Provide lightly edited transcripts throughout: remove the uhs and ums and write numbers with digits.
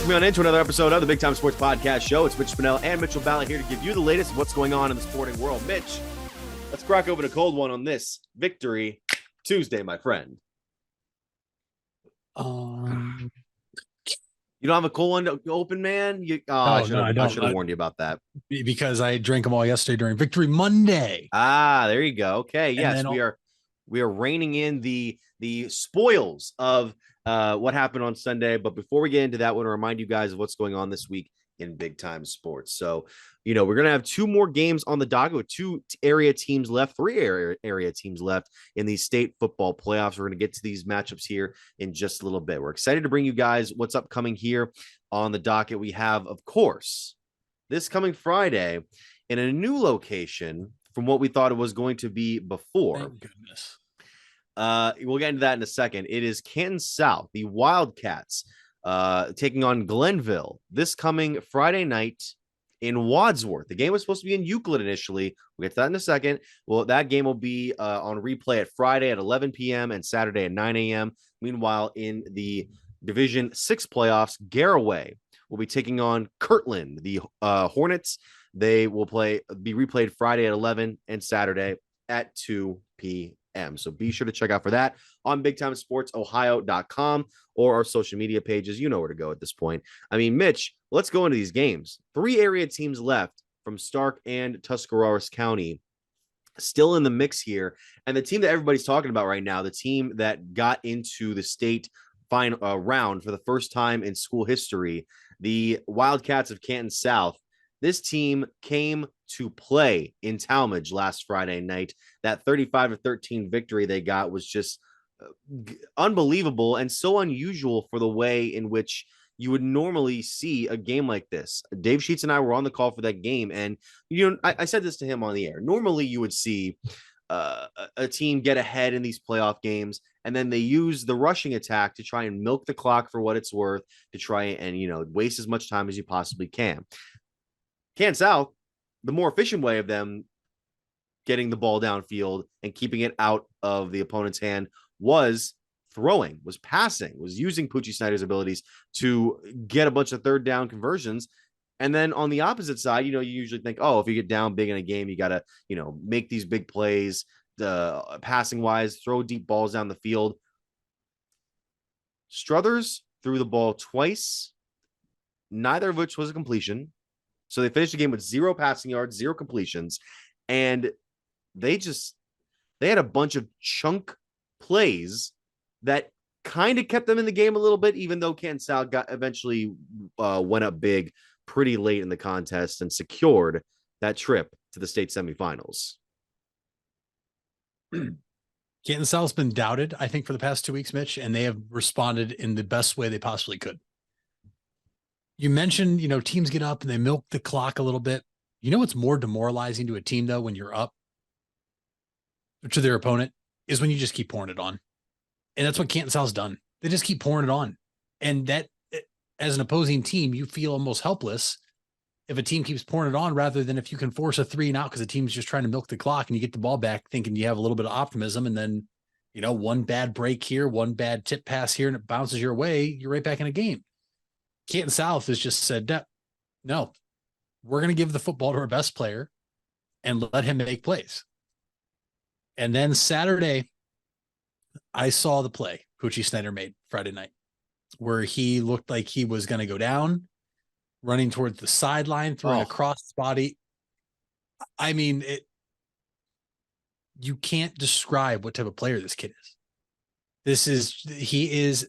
Welcome on into another episode of the Big Time Sports Podcast Show. It's Mitch Spinell and Mitchell Ballard here to give you the latest of what's going on in the sporting world. Mitch, let's crack open a cold one on this Victory Tuesday, my friend. You don't have a cold one to open, man? I should have warned you about that. Because I drank them all yesterday during Victory Monday. There you go. Okay, yes, we are reining in the spoils of what happened on Sunday. But before we get into that, I want to remind you guys of what's going on this week in big time sports. So, we're going to have two more games on the docket with two area teams left, three area teams left in these state football playoffs. We're going to get to these matchups here in just a little bit. We're excited to bring you guys what's upcoming here on the docket. We have, of course, this coming Friday in a new location from what we thought it was going to be before. Thank goodness. We'll get into that in a second. It is Canton South, the Wildcats, taking on Glenville this coming Friday night in Wadsworth. The game was supposed to be in Euclid initially. We'll get to that in a second. Well, that game will be on replay at Friday at 11 p.m. and Saturday at 9 a.m. Meanwhile, in the Division 6 playoffs, Garaway will be taking on Kirtland, the Hornets. They will be replayed Friday at 11 and Saturday at 2 p.m. So be sure to check out for that on BigTimeSportsOhio.com or our social media pages. You know where to go at this point. I mean, Mitch, let's go into these games. Three area teams left from Stark and Tuscarawas County still in the mix here. And the team that everybody's talking about right now, the team that got into the state final round for the first time in school history, the Wildcats of Canton South. This team came to play in Talmadge last Friday night. That 35-13 victory they got was just unbelievable and so unusual for the way in which you would normally see a game like this. Dave Sheets and I were on the call for that game, and I said this to him on the air. Normally, you would see a team get ahead in these playoff games, and then they use the rushing attack to try and milk the clock for what it's worth, to try and waste as much time as you possibly can. Canton South, the more efficient way of them getting the ball downfield and keeping it out of the opponent's hand was throwing, was passing, was using Poochie Snyder's abilities to get a bunch of third down conversions. And then on the opposite side, you usually think, if you get down big in a game, you got to, make these big plays, passing wise, throw deep balls down the field. Struthers threw the ball twice, neither of which was a completion. So they finished the game with 0 passing yards, 0 completions, and they had a bunch of chunk plays that kind of kept them in the game a little bit, even though Canton South eventually went up big pretty late in the contest and secured that trip to the state semifinals. Canton South's been doubted, I think, for the past 2 weeks, Mitch, and they have responded in the best way they possibly could. You mentioned, teams get up and they milk the clock a little bit. What's more demoralizing to a team, though, when you're up to their opponent is when you just keep pouring it on. And that's what Canton South's done. They just keep pouring it on. And that, as an opposing team, you feel almost helpless if a team keeps pouring it on rather than if you can force a 3 and out because the team's just trying to milk the clock and you get the ball back thinking you have a little bit of optimism. And then, one bad break here, one bad tip pass here, and it bounces your way. You're right back in a game. Canton South has just said, no, we're going to give the football to our best player and let him make plays. And then Saturday, I saw the play Poochie Snyder made Friday night where he looked like he was going to go down, running towards the sideline, throwing across his body. I mean, you can't describe what type of player this kid is. He is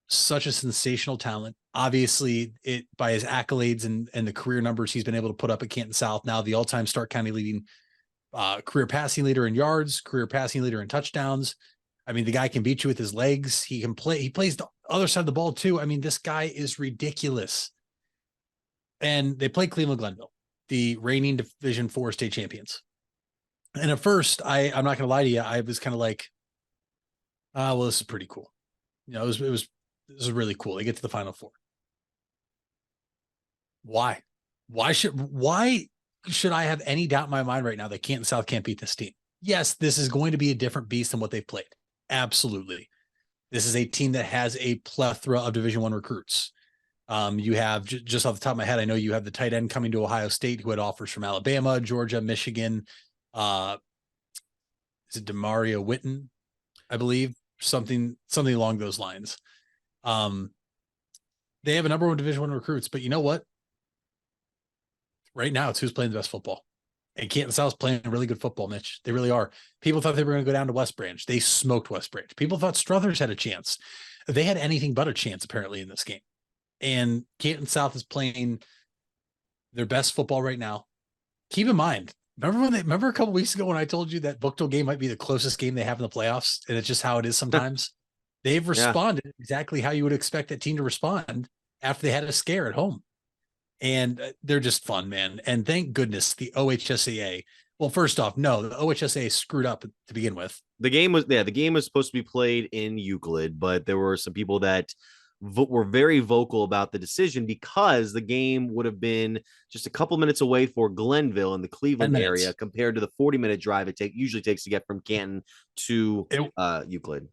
such a sensational talent. Obviously, by his accolades and the career numbers he's been able to put up at Canton South, now the all-time Stark County leading career passing leader in yards, career passing leader in touchdowns. I mean, the guy can beat you with his legs. He can play. He plays the other side of the ball too. I mean, this guy is ridiculous. And they play Cleveland Glenville, the reigning Division 4 state champions. And at first, I'm not going to lie to you, I was kind of like, well, this is pretty cool. This is really cool. They get to the Final Four. Why? Why should I have any doubt in my mind right now that Canton South can't beat this team? Yes, this is going to be a different beast than what they've played. Absolutely. This is a team that has a plethora of Division I recruits. You have just off the top of my head, I know you have the tight end coming to Ohio State who had offers from Alabama, Georgia, Michigan. Is it Demario Witten, I believe, something along those lines. They have a number one Division I recruits, but you know what? Right now, it's who's playing the best football. And Canton South's playing really good football, Mitch. They really are. People thought they were going to go down to West Branch. They smoked West Branch. People thought Struthers had a chance. They had anything but a chance, apparently, in this game. And Canton South is playing their best football right now. Keep in mind, remember a couple weeks ago when I told you that Bookville game might be the closest game they have in the playoffs, and it's just how it is sometimes. They've responded exactly how you would expect that team to respond after they had a scare at home. And they're just fun, man. And thank goodness the OHSAA. Well, first off, no, the OHSAA screwed up to begin with. The game was supposed to be played in Euclid, but there were some people that were very vocal about the decision because the game would have been just a couple minutes away for Glenville in the Cleveland area compared to the 40-minute drive it usually takes to get from Canton to Euclid.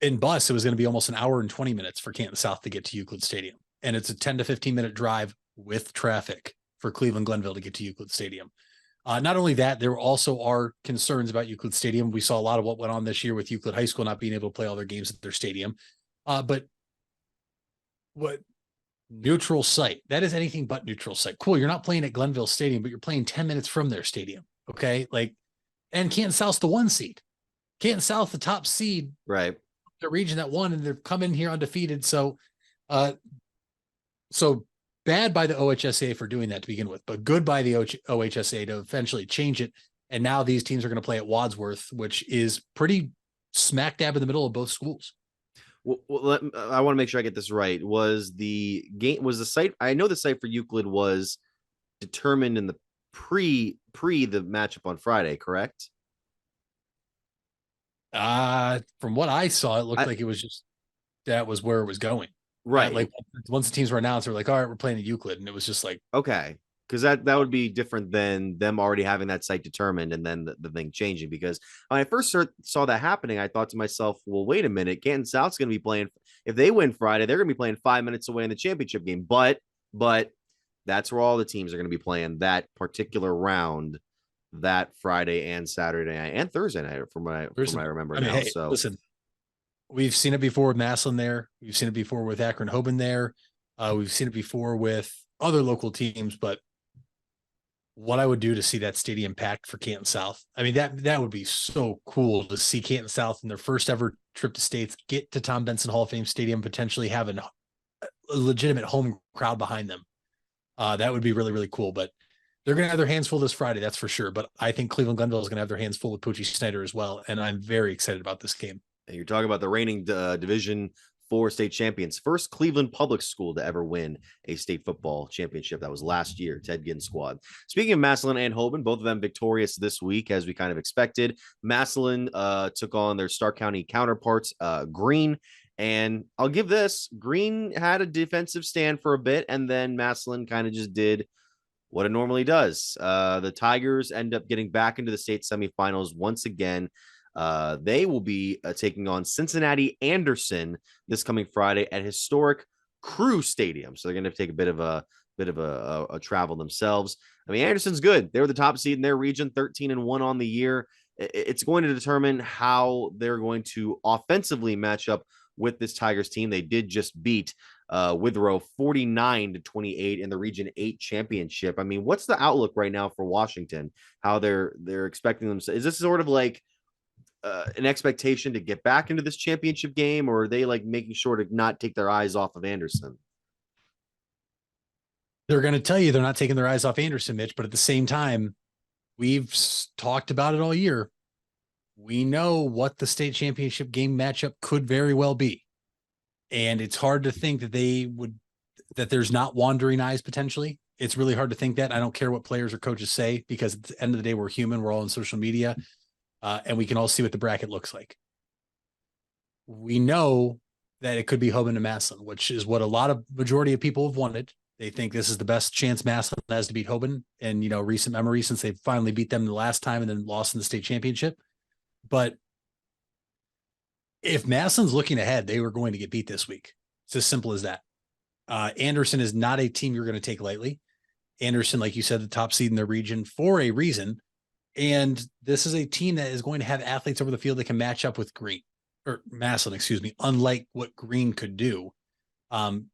In bus, it was going to be almost an hour and 20 minutes for Canton South to get to Euclid Stadium. And it's a 10 to 15-minute drive with traffic for Cleveland Glenville to get to Euclid Stadium. Not only that, there also are concerns about Euclid Stadium. We saw a lot of what went on this year with Euclid High School not being able to play all their games at their stadium. But what neutral site? That is anything but neutral site. Cool, you're not playing at Glenville Stadium, but you're playing 10 minutes from their stadium. Okay, and Canton South's the 1 seed. Canton South, the top seed, right? The region that won, and they're coming here undefeated. So bad by the OHSAA for doing that to begin with, but good by the OHSAA to eventually change it. And now these teams are going to play at Wadsworth, which is pretty smack dab in the middle of both schools. Well, I want to make sure I get this right. Was the site? I know the site for Euclid was determined in the pre the matchup on Friday, correct? From what I saw, it looked like it was just that was where it was going. Right. Like once the teams were announced, they're like, all right, we're playing at Euclid. And it was just like, okay. Because that would be different than them already having that site determined and then the thing changing. Because when I first saw that happening, I thought to myself, well, wait a minute. Canton South's going to be playing. If they win Friday, they're going to be playing 5 minutes away in the championship game. But that's where all the teams are going to be playing that particular round that Friday and Saturday night and Thursday night from what I remember now. Hey, so listen, we've seen it before with Massillon there. We've seen it before with Akron Hoban there. We've seen it before with other local teams, but what I would do to see that stadium packed for Canton South. I mean, that would be so cool to see Canton South in their first ever trip to states, get to Tom Benson Hall of Fame Stadium, potentially have a legitimate home crowd behind them. That would be really, really cool, but they're going to have their hands full this Friday. That's for sure. But I think Cleveland Glenville is going to have their hands full with Poochie Snyder as well. And I'm very excited about this game. And you're talking about the reigning Division IV state champions, first Cleveland public school to ever win a state football championship. That was last year, Ted Ginn's squad. Speaking of Massillon and Hoban, both of them victorious this week, as we kind of expected. Massillon took on their Stark County counterparts, Green. And I'll give this, Green had a defensive stand for a bit, and then Massillon kind of just did what it normally does. The Tigers end up getting back into the state semifinals once again. They will be taking on Cincinnati Anderson this coming Friday at historic Crew Stadium. So they're going to take a bit of a travel themselves. I mean, Anderson's good. They were the top seed in their region, 13-1 on the year. It's going to determine how they're going to offensively match up with this Tigers team. They did just beat Withrow 49-28 in the Region 8 championship. I mean, what's the outlook right now for Washington? How they're expecting them? Is this sort of like an expectation to get back into this championship game, or are they like making sure to not take their eyes off of Anderson? They're going to tell you they're not taking their eyes off Anderson, Mitch, but at the same time, we've talked about it all year. We know what the state championship game matchup could very well be. And it's hard to think that there's not wandering eyes potentially. It's really hard to think that. I don't care what players or coaches say, because at the end of the day, we're human. We're all on social media. And we can all see what the bracket looks like. We know that it could be Hoban and Massillon, which is what majority of people have wanted. They think this is the best chance Massillon has to beat Hoban in, recent memory, since they finally beat them the last time and then lost in the state championship. But if Massillon's looking ahead, they were going to get beat this week. It's as simple as that. Anderson is not a team you're going to take lightly. Anderson, like you said, the top seed in the region for a reason. And this is a team that is going to have athletes over the field that can match up with Massillon, excuse me, unlike what Green could do.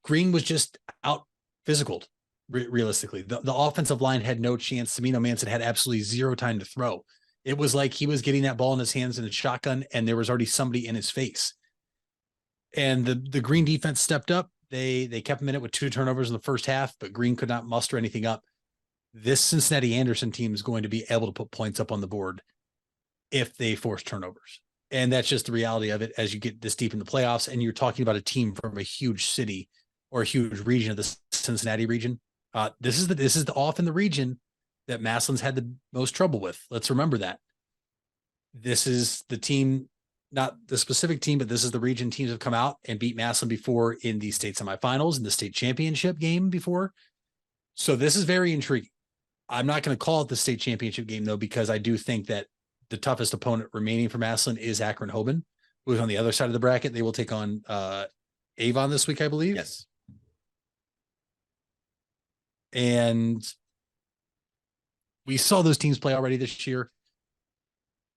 Green was just out physicaled, realistically. The offensive line had no chance. Samino Manson had absolutely zero time to throw. It was like he was getting that ball in his hands in a shotgun, and there was already somebody in his face. And the Green defense stepped up. They kept him in it with 2 turnovers in the first half, but Green could not muster anything up. This Cincinnati Anderson team is going to be able to put points up on the board if they force turnovers. And that's just the reality of it as you get this deep in the playoffs. And you're talking about a team from a huge city or a huge region of the Cincinnati region. This is the off in the region that Massillon's had the most trouble with. Let's remember that. This is the team, not the specific team, but this is the region teams have come out and beat Massillon before in the state semifinals and the state championship game before. So this is very intriguing. I'm not going to call it the state championship game, though, because I do think that the toughest opponent remaining for Massillon is Akron Hoban, who's on the other side of the bracket. They will take on Avon this week, I believe. Yes. And we saw those teams play already this year.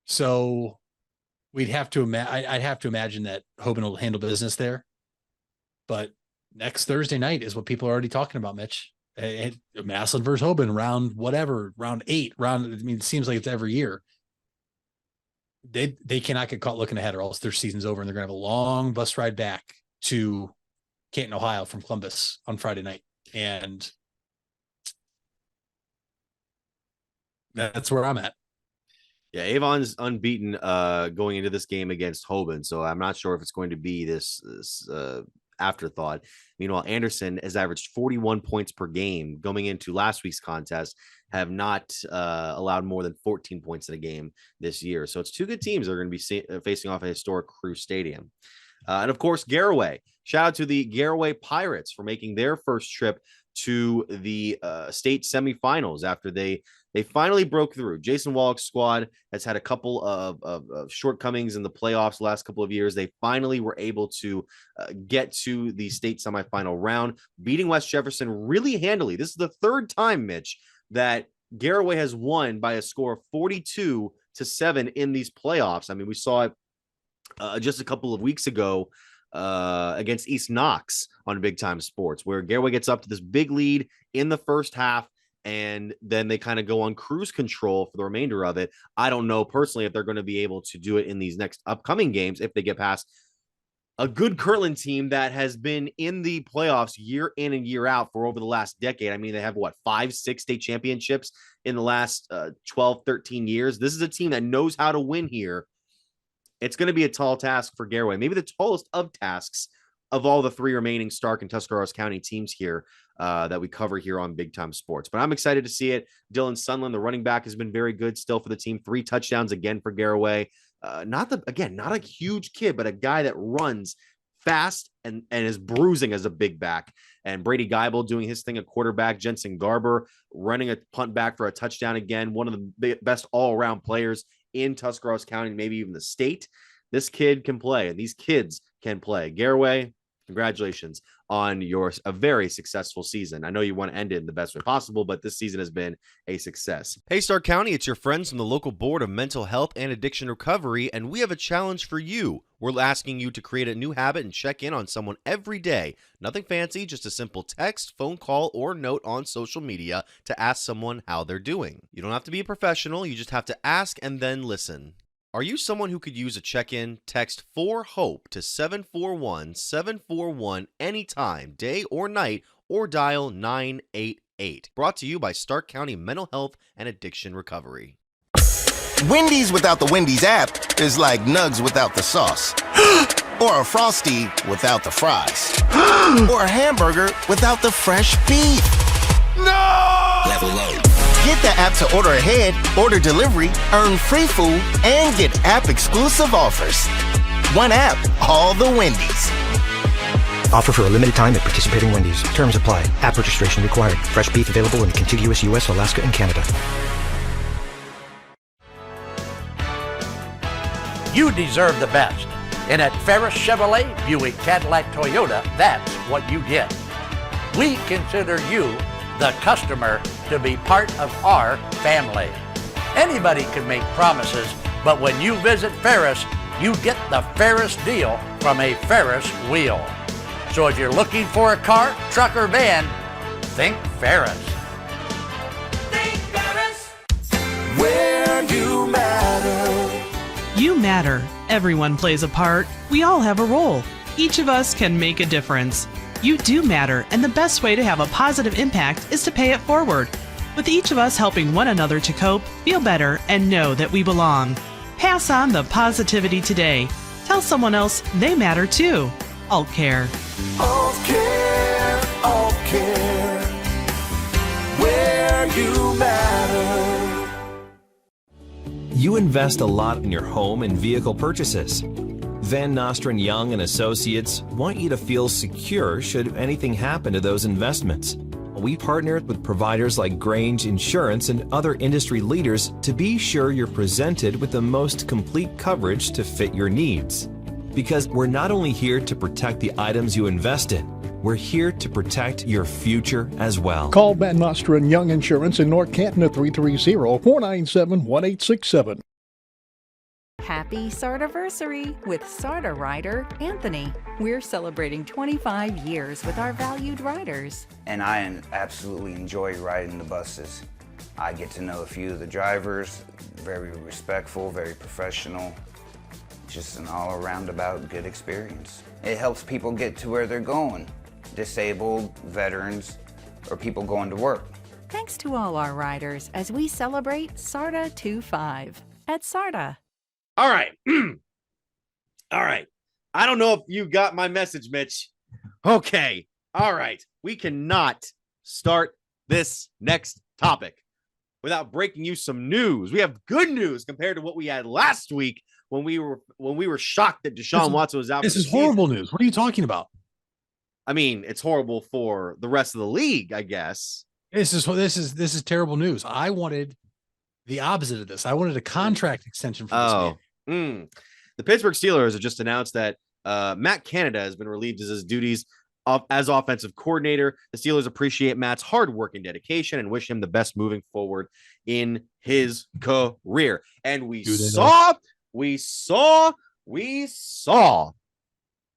So we'd have to I'd have to imagine that Hoban will handle business there. But next Thursday night is what people are already talking about, Mitch. Massillon versus Hoban, round 8. I mean, it seems like it's every year. They cannot get caught looking ahead, or else their season's over, and they're going to have a long bus ride back to Canton, Ohio from Columbus on Friday night. And that's where I'm at. Yeah, Avon's unbeaten going into this game against Hoban, so I'm not sure if it's going to be this afterthought. Meanwhile, Anderson has averaged 41 points per game going into last week's contest, have not allowed more than 14 points in a game this year. So it's 2 good teams that are going to be facing off at historic Crew Stadium. And of course, Garaway. Shout out to the Garaway Pirates for making their first trip to the state semifinals after they finally broke through. Jason Wallach's squad has had a couple of shortcomings in the playoffs the last couple of years. They finally were able to get to the state semifinal round, beating West Jefferson really handily. This is the 3rd time, Mitch, that Garaway has won by a score of 42-7 in these playoffs. I mean, we saw it just a couple of weeks ago against East Knox on Big Time Sports, where Garaway gets up to this big lead in the first half, and then they kind of go on cruise control for the remainder of it. I don't know personally if they're going to be able to do it in these next upcoming games if they get past a good Kirtland team that has been in the playoffs year in and year out for over the last decade. I mean, they have 5-6 state championships in the last 12, 13 years. This is a team that knows how to win here. It's going to be a tall task for Garaway, maybe the tallest of tasks of all the 3 remaining Stark and Tuscarawas County teams here that we cover here on Big Time Sports. But I'm excited to see it. Dylan Sunland, the running back, has been very good still for the team. 3 touchdowns again for Garaway. Not a huge kid, but a guy that runs fast and is bruising as a big back. And Brady Geibel doing his thing at quarterback. Jensen Garber running a punt back for a touchdown again. One of the best all-around players in Tuscarawas County, maybe even the state. This kid can play, and these kids can play. Garaway, congratulations on a very successful season. I know you want to end it in the best way possible, but this season has been a success. Hey, Stark County, it's your friends from the local Board of Mental Health and Addiction Recovery, and we have a challenge for you. We're asking you to create a new habit and check in on someone every day. Nothing fancy, just a simple text, phone call, or note on social media to ask someone how they're doing. You don't have to be a professional, you just have to ask and then listen. Are you someone who could use a check-in? Text 4HOPE to 741-741 anytime, day or night, or dial 988. Brought to you by Stark County Mental Health and Addiction Recovery. Wendy's without the Wendy's app is like Nugs without the sauce. Or a Frosty without the fries. Or a hamburger without the fresh beef. No! Level up. Get the app to order ahead, order delivery, earn free food, and get app-exclusive offers. One app, all the Wendy's. Offer for a limited time at participating Wendy's. Terms apply. App registration required. Fresh beef available in contiguous U.S., Alaska, and Canada. You deserve the best. And at Ferris Chevrolet, Buick, Cadillac, Toyota, that's what you get. we consider you, the customer, to be part of our family. Anybody can make promises, but when you visit Ferris, you get the Ferris deal from a Ferris wheel. So if you're looking for a car, truck, or van, think Ferris. Think Ferris. Where you matter. You matter. Everyone plays a part. We all have a role. Each of us can make a difference. You do matter, and the best way to have a positive impact is to pay it forward. With each of us helping one another to cope, feel better, and know that we belong. Pass on the positivity today. Tell someone else they matter too. Alt Care. Alt Care, Alt Care. Where you matter. You invest a lot in your home and vehicle purchases. Van Nostrand Young and Associates want you to feel secure should anything happen to those investments. We partnered with providers like Grange Insurance and other industry leaders to be sure you're presented with the most complete coverage to fit your needs. Because we're not only here to protect the items you invest in, we're here to protect your future as well. Call Van Nostrand Young Insurance in North Canton at 330-497-1867. Happy Sardiversary with Sarda rider Anthony. We're celebrating 25 years with our valued riders. And I absolutely enjoy riding the buses. I get to know a few of the drivers, very respectful, very professional. Just an all-around about good experience. It helps people get to where they're going, disabled, veterans, or people going to work. Thanks to all our riders as we celebrate Sarda 25 at Sarda. All right. All right. I don't know if you got my message, Mitch. Okay. All right. We cannot start this next topic without breaking you some news. We have good news compared to what we had last week when we were shocked that Deshaun Watson was out. This is horrible news. What are you talking about? I mean, it's horrible for the rest of the league, I guess. This is terrible news. I wanted the opposite of this. I wanted a contract extension for this man. The Pittsburgh Steelers have just announced that Matt Canada has been relieved of his duties as offensive coordinator. The Steelers appreciate Matt's hard work and dedication and wish him the best moving forward in his career. And we saw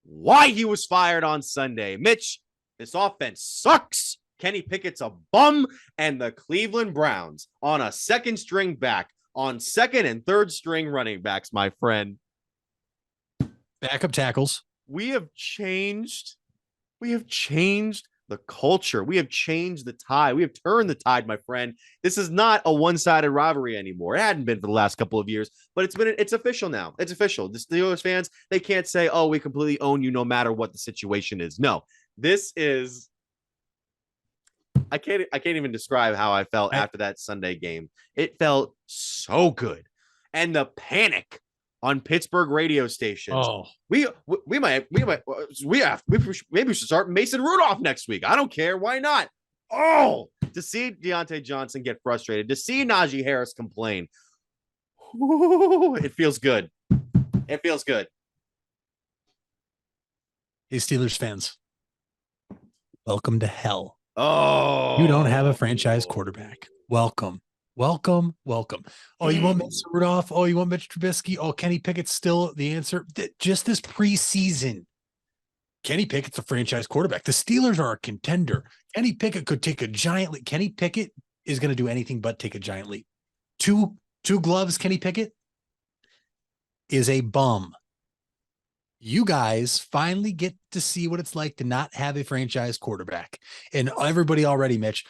why he was fired on Sunday. Mitch, this offense sucks. Kenny Pickett's a bum, and the Cleveland Browns on a second string back, on second and third string running backs, my friend. Backup tackles. We have changed the culture. We have changed the tide. We have turned the tide, my friend. This is not a one-sided rivalry anymore. It hadn't been for the last couple of years, but it's official now. It's official. The Steelers fans, they can't say, oh, we completely own you no matter what the situation is. No, this is, I can't even describe how I felt after that Sunday game. It felt so good. And the panic on Pittsburgh radio stations. Oh, maybe we should start Mason Rudolph next week. I don't care. Why not? Oh, to see Deontay Johnson get frustrated, to see Najee Harris complain. Ooh, it feels good. It feels good. Hey, Steelers fans, welcome to hell. Oh, you don't have a franchise quarterback. Welcome. Oh, you want Mason Rudolph? Oh, you want Mitch Trubisky? Oh, Kenny Pickett's still the answer. Just this preseason, Kenny Pickett's a franchise quarterback. The Steelers are a contender. Kenny Pickett could take a giant leap. Kenny Pickett is going to do anything but take a giant leap. Two gloves, Kenny Pickett is a bum. You guys finally get to see what it's like to not have a franchise quarterback. And everybody already, Mitch,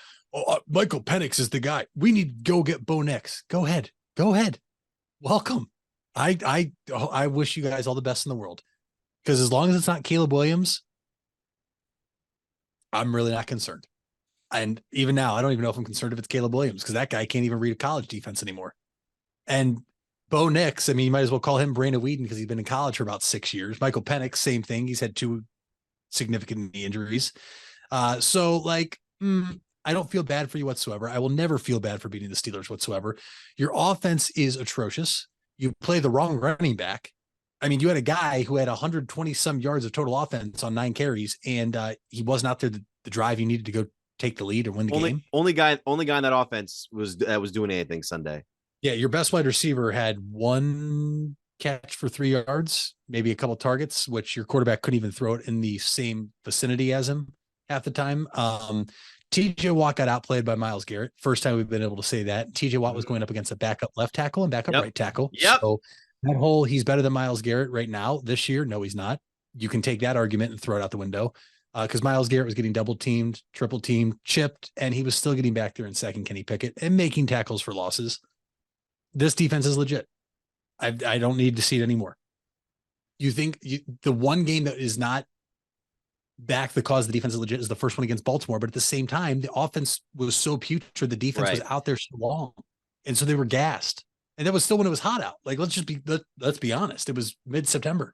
Michael Penix is the guy. We need to go get Bo Nix. Go ahead. Welcome. I wish you guys all the best in the world, because as long as it's not Caleb Williams, I'm really not concerned. And even now, I don't even know if I'm concerned if it's Caleb Williams, because that guy can't even read a college defense anymore. And Bo Nix, I mean, you might as well call him Brandon Weeden, because he's been in college for about 6 years. Michael Penix, same thing. He's had 2 significant knee injuries. I don't feel bad for you whatsoever. I will never feel bad for beating the Steelers whatsoever. Your offense is atrocious. You play the wrong running back. I mean, you had a guy who had 120 some yards of total offense on 9 carries, and he wasn't out there the drive you needed to go take the lead or win the game. Only guy in that offense was doing anything Sunday. Yeah, your best wide receiver had 1 catch for 3 yards, maybe a couple targets, which your quarterback couldn't even throw it in the same vicinity as him half the time. TJ Watt got outplayed by Myles Garrett. First time we've been able to say that. TJ Watt was going up against a backup left tackle and backup right tackle. Yep. So that whole he's better than Myles Garrett right now this year. No, he's not. You can take that argument and throw it out the window because Myles Garrett was getting double teamed, triple teamed, chipped, and he was still getting back there in second Kenny Pickett and making tackles for losses. This defense is legit. I don't need to see it anymore. You think the one game that is not back the cause the defense is legit is the first one against Baltimore, but at the same time, the offense was so putrid, the defense was out there so long, and so they were gassed. And that was still when it was hot out. Like let's be honest, it was mid-September.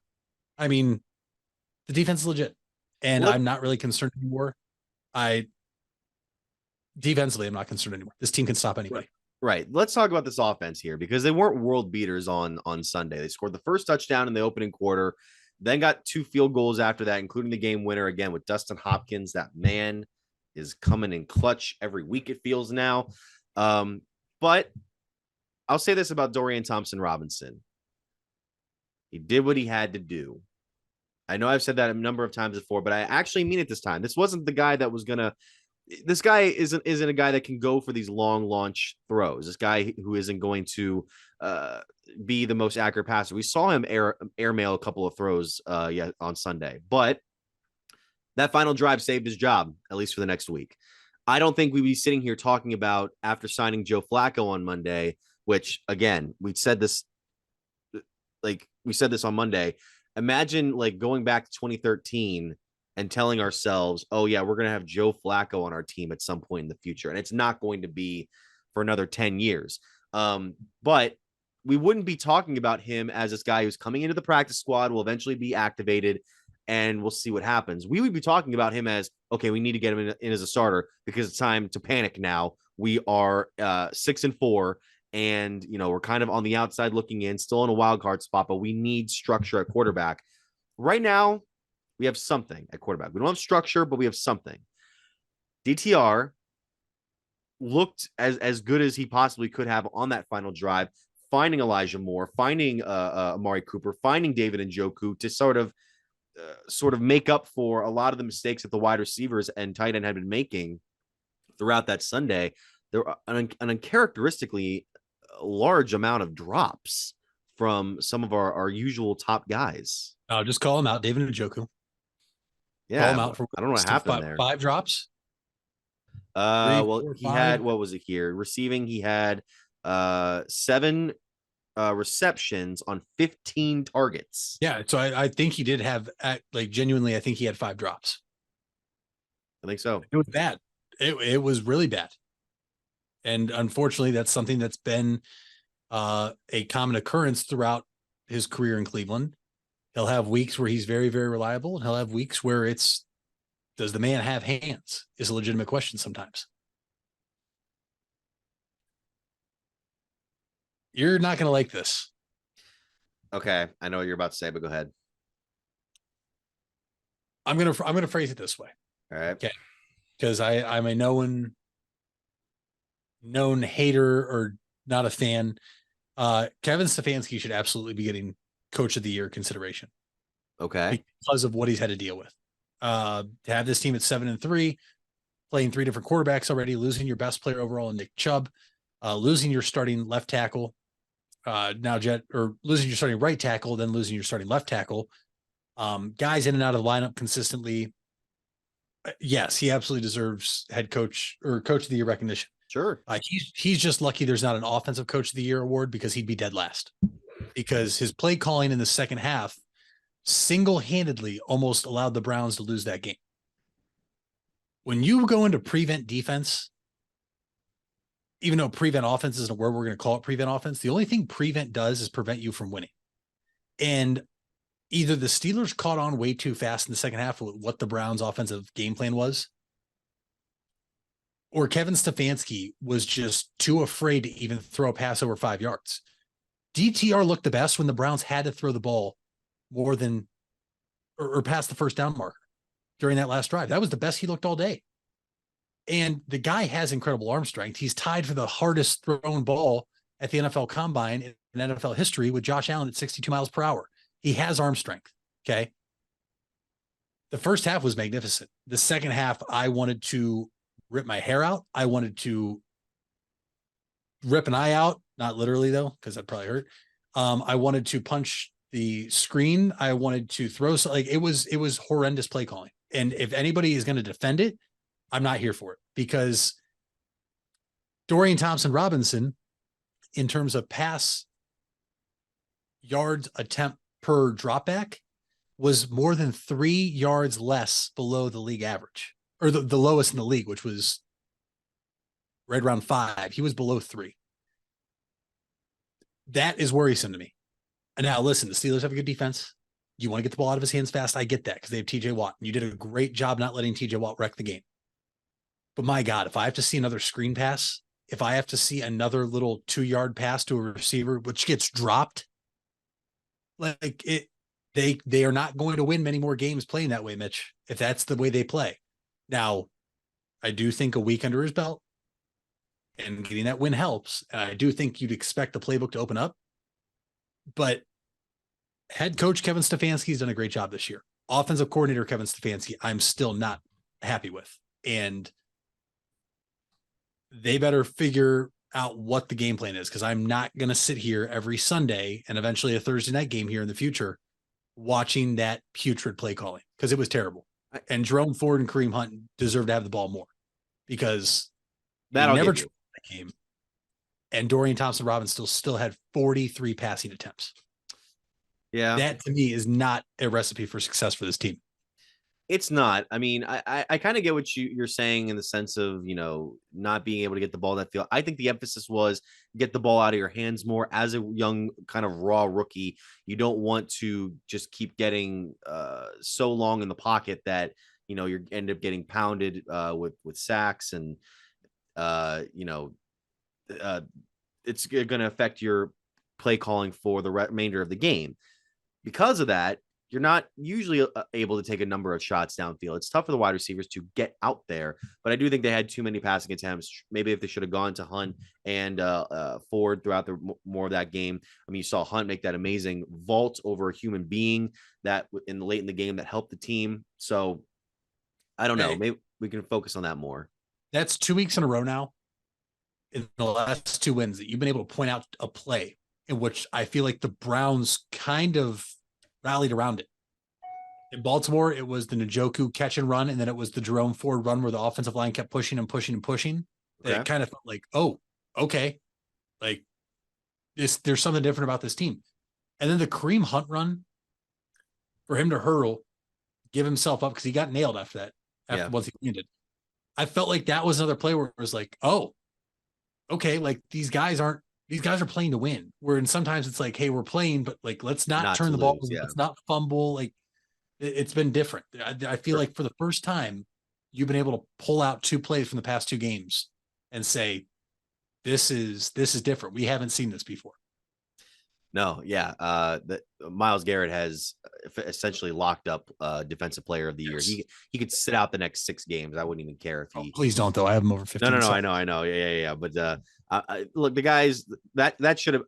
I mean, the defense is legit, and I'm not really concerned anymore. Defensively, I'm not concerned anymore. This team can stop anybody. Right. Let's talk about this offense here because they weren't world beaters on Sunday. They scored the first touchdown in the opening quarter, then got 2 field goals after that, including the game winner again with Dustin Hopkins. That man is coming in clutch every week, it feels now. But I'll say this about Dorian Thompson-Robinson. He did what he had to do. I know I've said that a number of times before, but I actually mean it this time. This wasn't the guy that was going to this guy isn't a guy that can go for these long launch throws. This guy who isn't going to be the most accurate passer. We saw him airmail a couple of throws on Sunday, but that final drive saved his job, at least for the next week. I don't think we'd be sitting here talking about after signing Joe Flacco on Monday, which again, we said this on Monday. Imagine like going back to 2013 and telling ourselves, oh yeah, we're going to have Joe Flacco on our team at some point in the future. And it's not going to be for another 10 years. But we wouldn't be talking about him as this guy who's coming into the practice squad, will eventually be activated, and we'll see what happens. We would be talking about him as, okay, we need to get him in as a starter because it's time to panic now. We are 6-4, and we're kind of on the outside looking in, still in a wild card spot, but we need structure at quarterback. Right now, we have something at quarterback. We don't have structure, but we have something. DTR looked as good as he possibly could have on that final drive, finding Elijah Moore, finding Amari Cooper, finding David Njoku to sort of make up for a lot of the mistakes that the wide receivers and tight end had been making throughout that Sunday. There were an uncharacteristically large amount of drops from some of our usual top guys. Oh, just call him out, David Njoku. Yeah, call him out for I don't know what happened there. 5 drops. He had, what was it here? Receiving, he had 7 receptions on 15 targets. Yeah, so I think he did have, genuinely, I think he had 5 drops. I think so. It was bad. It was really bad. And unfortunately, that's something that's been a common occurrence throughout his career in Cleveland. He'll have weeks where he's very, very reliable, and he'll have weeks where it's, does the man have hands? Is a legitimate question sometimes. You're not going to like this. Okay, I know what you're about to say, but go ahead. I'm gonna phrase it this way. All right. Okay. Because I'm a known hater or not a fan. Kevin Stefanski should absolutely be getting Coach of the Year consideration. Okay. Because of what he's had to deal with. To have this team at 7-3, playing 3 different quarterbacks already, losing your best player overall in Nick Chubb, losing your starting left tackle, losing your starting right tackle, then losing your starting left tackle. Guys in and out of the lineup consistently. Yes, he absolutely deserves head coach or Coach of the Year recognition. Sure. He's just lucky there's not an offensive Coach of the Year award because he'd be dead last. Because his play calling in the second half single-handedly almost allowed the Browns to lose that game. When you go into prevent defense, even though prevent offense isn't a word we're going to call it prevent offense, the only thing prevent does is prevent you from winning. And either the Steelers caught on way too fast in the second half with what the Browns' offensive game plan was, or Kevin Stefanski was just too afraid to even throw a pass over 5 yards. DTR looked the best when the Browns had to throw the ball more than or past the first down marker. during that last drive. That was the best he looked all day. And the guy has incredible arm strength. He's tied for the hardest thrown ball at the NFL Combine in NFL history with Josh Allen at 62 miles per hour. He has arm strength. Okay. The first half was magnificent. The second half, I wanted to rip my hair out. I wanted to rip an eye out, not literally though, because that probably hurt. I wanted to punch the screen. I wanted to throw it was horrendous play calling. And if anybody is going to defend it, I'm not here for it, because Dorian Thompson-Robinson, in terms of pass yards attempt per dropback, was more than 3 yards less below the league average, or the lowest in the league, which was right around 5. He was below 3. That is worrisome to me. And now listen, the Steelers have a good defense. You want to get the ball out of his hands fast. I get that, because they have TJ Watt. You did a great job not letting TJ Watt wreck the game. But my God, if I have to see another screen pass, if I have to see another little 2-yard pass to a receiver, which gets dropped, like it, they are not going to win many more games playing that way, Mitch, if that's the way they play. Now, I do think a week under his belt and getting that win helps. And I do think you'd expect the playbook to open up. But head coach Kevin Stefanski's done a great job this year. Offensive coordinator Kevin Stefanski, I'm still not happy with. And they better figure out what the game plan is, because I'm not going to sit here every Sunday and eventually a Thursday night game here in the future watching that putrid play calling, because it was terrible. And Jerome Ford and Kareem Hunt deserve to have the ball more, because that never tried that game. And Dorian Thompson-Robinson still had 43 passing attempts. Yeah. That to me is not a recipe for success for this team. It's not. I mean, I kind of get what you're saying in the sense of, not being able to get the ball in that field. I think the emphasis was get the ball out of your hands more. As a young kind of raw rookie, you don't want to just keep getting so long in the pocket that, you end up getting pounded with sacks, and, it's going to affect your play calling for the remainder of the game. Because of that, you're not usually able to take a number of shots downfield. It's tough for the wide receivers to get out there, but I do think they had too many passing attempts. Maybe if they should have gone to Hunt and Ford throughout the more of that game. I mean, you saw Hunt make that amazing vault over a human being that late in the game that helped the team. So I don't know. Maybe we can focus on that more. That's 2 weeks in a row now, in the last 2 wins, that you've been able to point out a play in which I feel like the Browns kind of rallied around it. In Baltimore, it was the Njoku catch and run, and then it was the Jerome Ford run where the offensive line kept pushing and pushing and pushing. Okay. It kind of felt like, oh, okay, like there's something different about this team. And then the Kareem Hunt run, for him to hurdle, give himself up, because he got nailed after that. Once he landed, I felt like that was another play where it was like, oh, okay, like these guys are playing to win. Where sometimes it's like, hey, we're playing, but like, let's not turn the ball, let's not fumble. Like, it's been different. I feel like for the first time, you've been able to pull out 2 plays from the past 2 games and say, this is different. We haven't seen this before. No, yeah. Myles Garrett has essentially locked up Defensive Player of the Year. He could sit out the next 6 games. I wouldn't even care if he. Please don't, though. I have him over 15. No. I know. Yeah. But look, the guys that should have.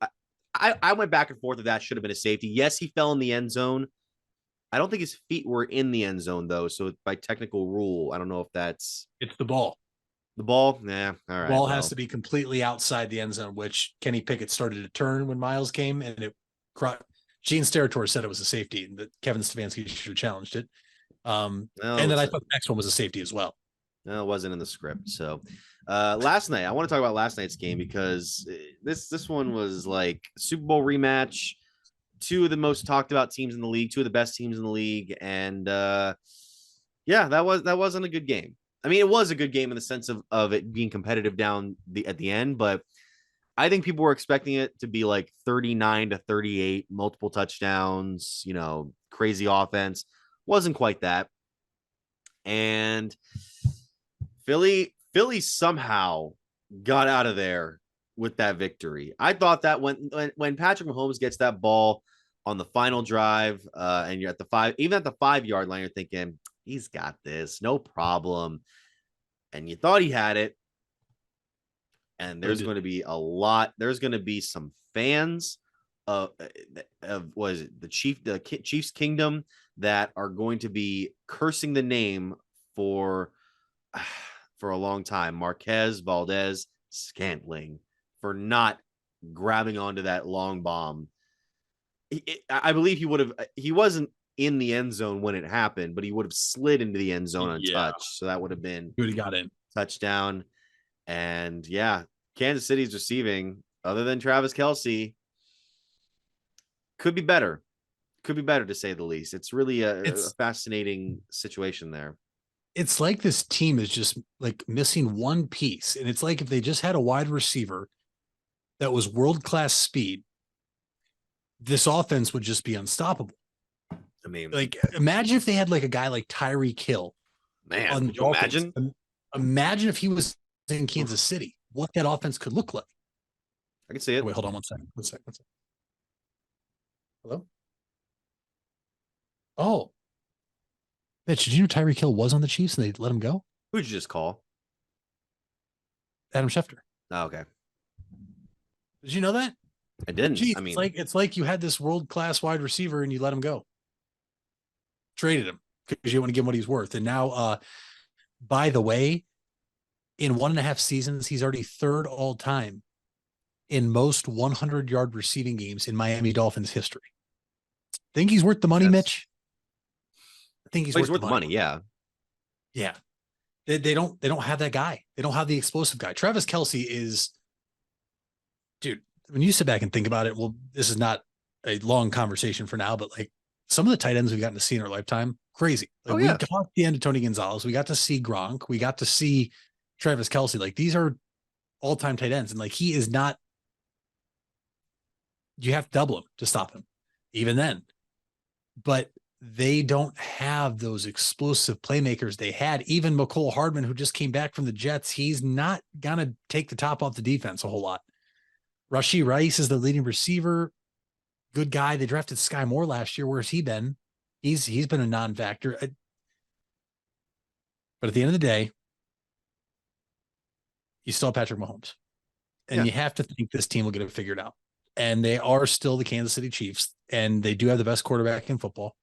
I went back and forth if that should have been a safety. Yes, he fell in the end zone. I don't think his feet were in the end zone though. So by technical rule, I don't know if it's the ball. The ball, yeah, all right. Ball has to be completely outside the end zone, which Kenny Pickett started to turn when Myles came, and Gene Steratore said it was a safety, and that Kevin Stefanski should have challenged it. And then I thought the next one was a safety as well. No, it wasn't in the script. So last night, I want to talk about last night's game, because this one was like Super Bowl rematch. 2 of the most talked about teams in the league, 2 of the best teams in the league, and that wasn't a good game. I mean, it was a good game in the sense of it being competitive at the end, but I think people were expecting it to be like 39-38, multiple touchdowns, crazy offense. Wasn't quite that. And Philly somehow got out of there with that victory. I thought that when Patrick Mahomes gets that ball on the final drive, and you're at the 5, even at the 5-yard line, you're thinking, He's got this, no problem. And you thought he had it. And there's going to be there's going to be some fans of was it the Chiefs Kingdom that are going to be cursing the name for a long time. Marquez Valdez Scantling for not grabbing onto that long bomb. I believe he wasn't in the end zone when it happened, but he would have slid into the end zone untouched. So that would have been he would have got in touchdown. And yeah, Kansas City's receiving, other than Travis Kelce, could be better. Could be better, to say the least. It's really a fascinating situation there. It's like this team is just like missing one piece. And it's like if they just had a wide receiver that was world-class speed, this offense would just be unstoppable. I mean, like, imagine if they had like a guy like Tyreek Hill. Man, could you imagine? Imagine if he was in Kansas City, what that offense could look like. I can see it. Wait, hold on one second. Hello? Oh. Mitch, did you know Tyreek Hill was on the Chiefs and they let him go? Who'd you just call? Adam Schefter. Oh, okay. Did you know that? I didn't. Jeez, I mean, it's like you had this world-class wide receiver and you let him go. Traded him because you want to give him what he's worth. And now, by the way, in 1.5 seasons, he's already third all time in most 100-yard receiving games in Miami Dolphins history. Think he's worth the money, Mitch? I think he's worth the money. Yeah. Yeah. They don't have that guy. They don't have the explosive guy. Travis Kelce is, dude, when you sit back and think about it, well, this is not a long conversation for now, but like some of the tight ends we've gotten to see in our lifetime, crazy. Like we got the end of Tony Gonzalez. We got to see Gronk. We got to see Travis Kelce. Like these are all-time tight ends. And like, he is not, you have to double him to stop him even then, but they don't have those explosive playmakers they had. Even McCole Hardman, who just came back from the Jets, he's not going to take the top off the defense a whole lot. Rashee Rice is the leading receiver. Good guy. They drafted Sky Moore last year. Where's he been? He's been a non-factor. But at the end of the day, you still have Patrick Mahomes. And you have to think this team will get it figured out. And they are still the Kansas City Chiefs. And they do have the best quarterback in football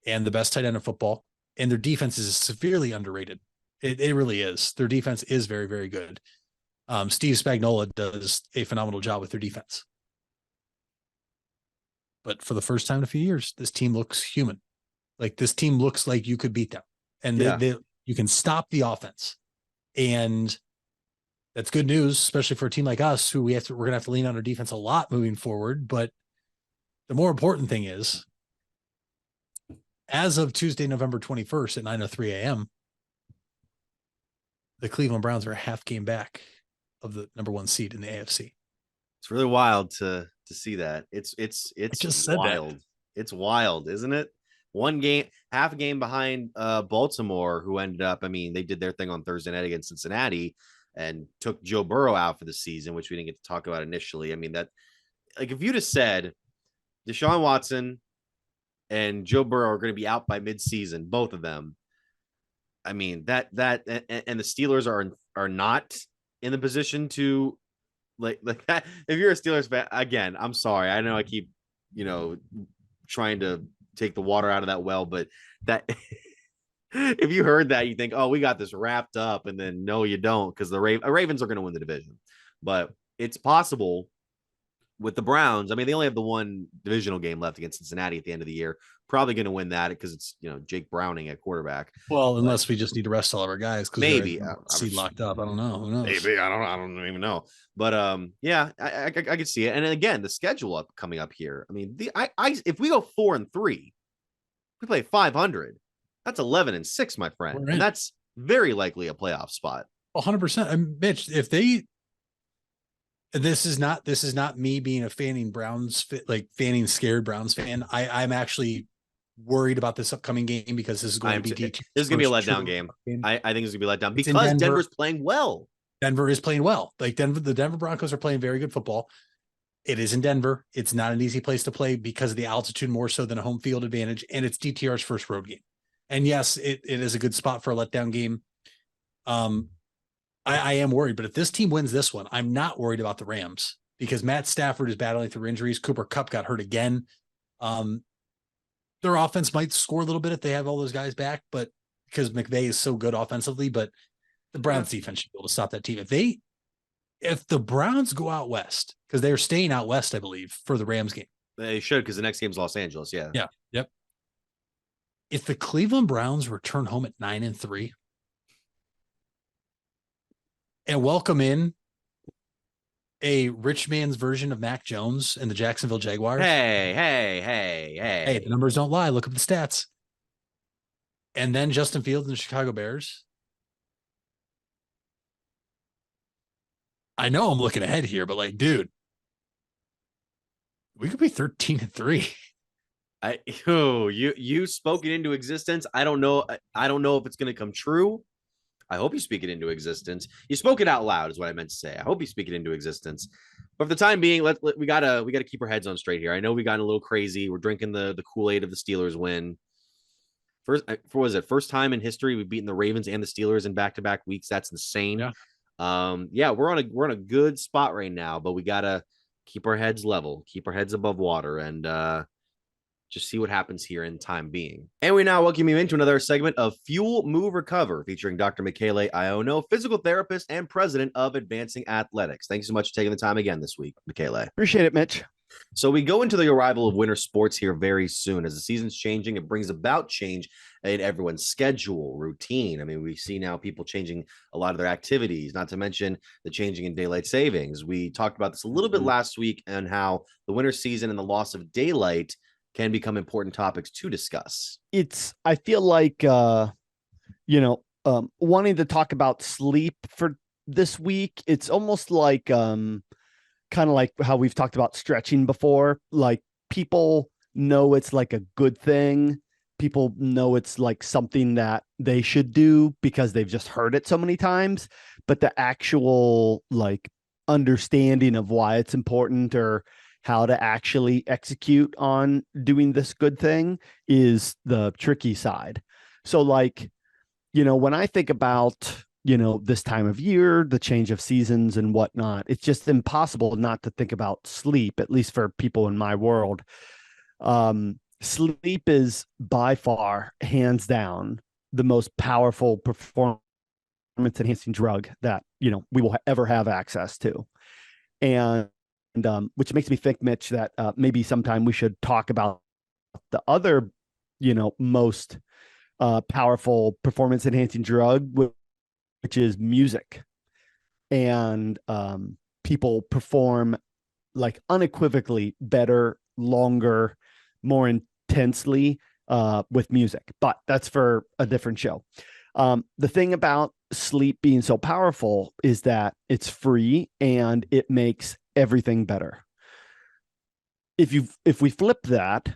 and the best tight end in football. And their defense is severely underrated. It really is. Their defense is very, very good. Steve Spagnuolo does a phenomenal job with their defense. But for the first time in a few years, this team looks human. Like this team looks like you could beat them. And you can stop the offense. And that's good news, especially for a team like us, who we're going to have to lean on our defense a lot moving forward. But the more important thing is, as of Tuesday, November 21st at 9:03 a.m., the Cleveland Browns are a half game back of the number 1 seed in the AFC. It's really wild to see that. It's just wild. That. It's wild, isn't it? Half a game behind Baltimore, who ended up, I mean, they did their thing on Thursday night against Cincinnati and took Joe Burrow out for the season, which we didn't get to talk about initially. I mean, that, like, if you'd have said Deshaun Watson and Joe Burrow are going to be out by midseason, both of them, I mean, that and the Steelers are not in the position to like that. If you're a Steelers fan, again, I'm sorry. I know I keep, trying to take the water out of that well, but that if you heard that, you think, oh, we got this wrapped up, and then no, you don't, because the Ravens are going to win the division. But it's possible with the Browns. I mean, they only have the one divisional game left against Cincinnati at the end of the year. Probably going to win that because it's Jake Browning at quarterback. Well, unless we just need to rest all of our guys, because maybe seed locked up. I don't know. Who knows? Maybe I don't even know. But yeah, I could see it. And then again, the schedule coming up here. I mean, if we go 4-3, we play 500. That's 11-6, my friend, and that's very likely a playoff spot. 100%. And Mitch, if they. This is not me being a fanning scared Browns fan. I'm actually worried about this upcoming game because this is going to be this is going to be a letdown game. I think it's going to be a letdown because Denver's playing well. Denver is playing well. Like the Denver Broncos are playing very good football. It is in Denver. It's not an easy place to play because of the altitude more so than a home field advantage, and it's DTR's first road game. And yes, it is a good spot for a letdown game. I am worried, but if this team wins this one, I'm not worried about the Rams because Matt Stafford is battling through injuries. Cooper Kupp got hurt again. Their offense might score a little bit if they have all those guys back, but because McVay is so good offensively, but the Browns defense should be able to stop that team. If the Browns go out west, because they're staying out west, I believe, for the Rams game. They should, because the next game's Los Angeles. Yeah. Yeah. Yep. If the Cleveland Browns return home at 9-3 and welcome in a rich man's version of Mac Jones and the Jacksonville Jaguars. Hey, the numbers don't lie. Look up the stats. And then Justin Fields and the Chicago Bears. I know I'm looking ahead here, but like, dude, we could be 13-3. You spoke it into existence. I don't know if it's going to come true. I hope you speak it into existence. You spoke it out loud is what I meant to say. I hope you speak it into existence. But for the time being, we gotta keep our heads on straight here. I know we got a little crazy. We're drinking the Kool-Aid of the Steelers win. First time in history we've beaten the Ravens and the Steelers in back-to-back weeks. That's insane. Yeah. We're on a good spot right now, but we gotta keep our heads level, keep our heads above water, and just see what happens here in time being. And we now welcome you into another segment of Fuel, Move, Recover, featuring Dr. Michele Iono, physical therapist and president of Advancing Athletics. Thanks so much for taking the time again this week, Michele. Appreciate it, Mitch. So we go into the arrival of winter sports here very soon. As the season's changing, it brings about change in everyone's schedule, routine. I mean, we see now people changing a lot of their activities, not to mention the changing in daylight savings. We talked about this a little bit last week and how the winter season and the loss of daylight can become important topics to discuss. I feel like, wanting to talk about sleep for this week, it's almost like, kind of like how we've talked about stretching before. Like people know it's like a good thing. People know it's like something that they should do because they've just heard it so many times, but the actual like understanding of why it's important or how to actually execute on doing this good thing is the tricky side. So like, when I think about, this time of year, the change of seasons and whatnot, it's just impossible not to think about sleep, at least for people in my world. Sleep is by far, hands down, the most powerful performance enhancing drug that, we will ever have access to. And which makes me think, Mitch, that maybe sometime we should talk about the other, most powerful performance enhancing drug, which is music. And people perform like unequivocally better, longer, more intensely with music. But that's for a different show. The thing about sleep being so powerful is that it's free and it makes everything better. If we flip that,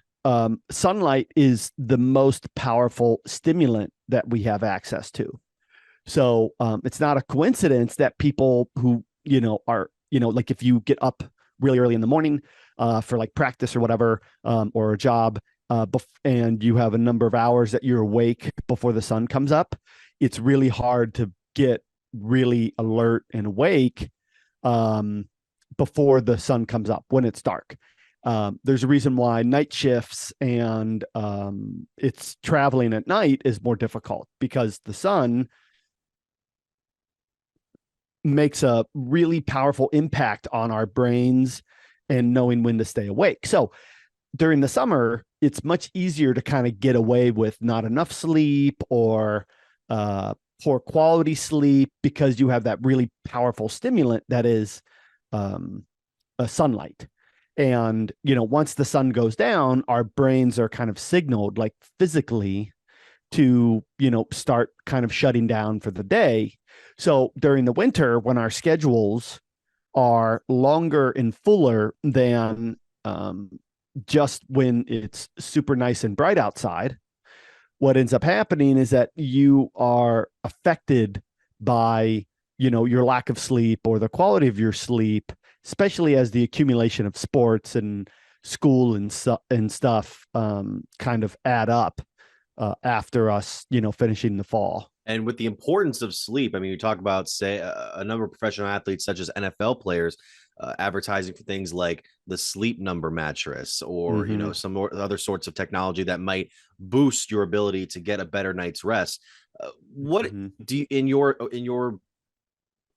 sunlight is the most powerful stimulant that we have access to. So it's not a coincidence that people who are like if you get up really early in the morning for like practice or whatever, or a job, and you have a number of hours that you're awake before the sun comes up, it's really hard to get really alert and awake before the sun comes up when it's dark. There's a reason why night shifts and it's traveling at night is more difficult, because the sun makes a really powerful impact on our brains and knowing when to stay awake. So during the summer, it's much easier to kind of get away with not enough sleep or poor quality sleep, because you have that really powerful stimulant that is a sunlight. And, once the sun goes down, our brains are kind of signaled like physically to, start kind of shutting down for the day. So during the winter, when our schedules are longer and fuller than just when it's super nice and bright outside, what ends up happening is that you are affected by, your lack of sleep or the quality of your sleep, especially as the accumulation of sports and school and stuff kind of add up. after us, finishing the fall. And with the importance of sleep, I mean, you talk about, say, a number of professional athletes, such as NFL players, advertising for things like the Sleep Number mattress, or some other sorts of technology that might boost your ability to get a better night's rest. What do you, in your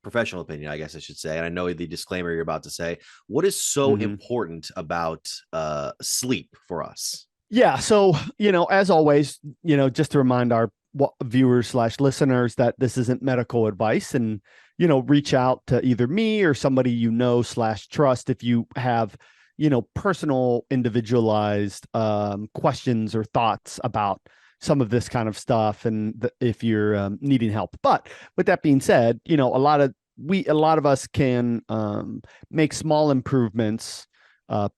professional opinion, I guess I should say, and I know the disclaimer you're about to say, what is so important about sleep for us? Yeah. So, as always, just to remind our viewers / listeners that this isn't medical advice, and, reach out to either me or somebody, / trust if you have, personal individualized questions or thoughts about some of this kind of stuff. And if you're needing help, but with that being said, a lot of us can make small improvements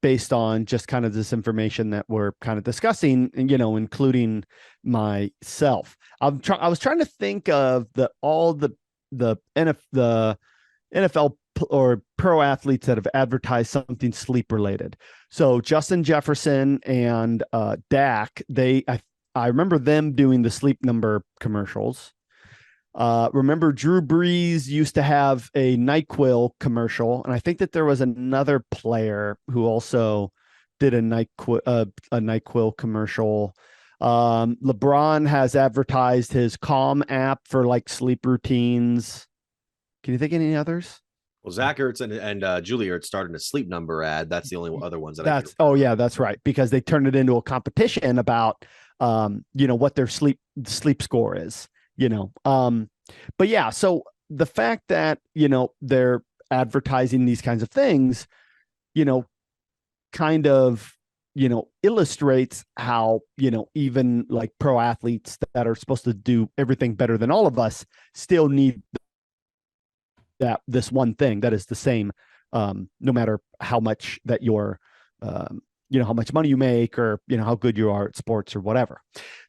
based on just kind of this information that we're kind of discussing, and, including myself. I was trying to think of all the NFL or pro athletes that have advertised something sleep related. So Justin Jefferson and Dak, I remember them doing the Sleep Number commercials. Remember Drew Brees used to have a NyQuil commercial, and I think that there was another player who also did a NyQuil commercial. LeBron has advertised his Calm app for like sleep routines. Can you think of any others? Well, Zach Ertz and Julia Ertz started a Sleep Number ad. That's the only other ones that that's right, because they turned it into a competition about what their sleep score is. But yeah, so the fact that, they're advertising these kinds of things, kind of, illustrates how, even like pro athletes that are supposed to do everything better than all of us still need this one thing that is the same, no matter how much that you're, how much money you make, or, how good you are at sports or whatever.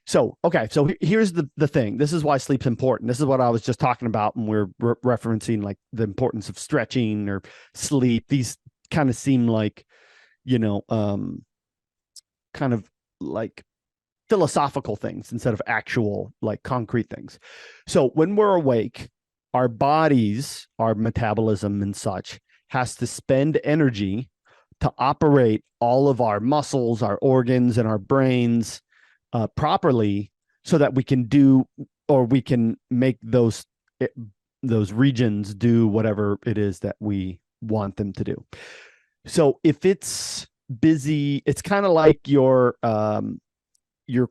So, okay. So here's the thing. This is why sleep's important. This is what I was just talking about when we're referencing like the importance of stretching or sleep. These kind of seem like, kind of like philosophical things instead of actual like concrete things. So when we're awake, our bodies, our metabolism and such has to spend energy to operate all of our muscles, our organs, and our brains properly, so that we can make those regions do whatever it is that we want them to do. So if it's busy, it's kind of like your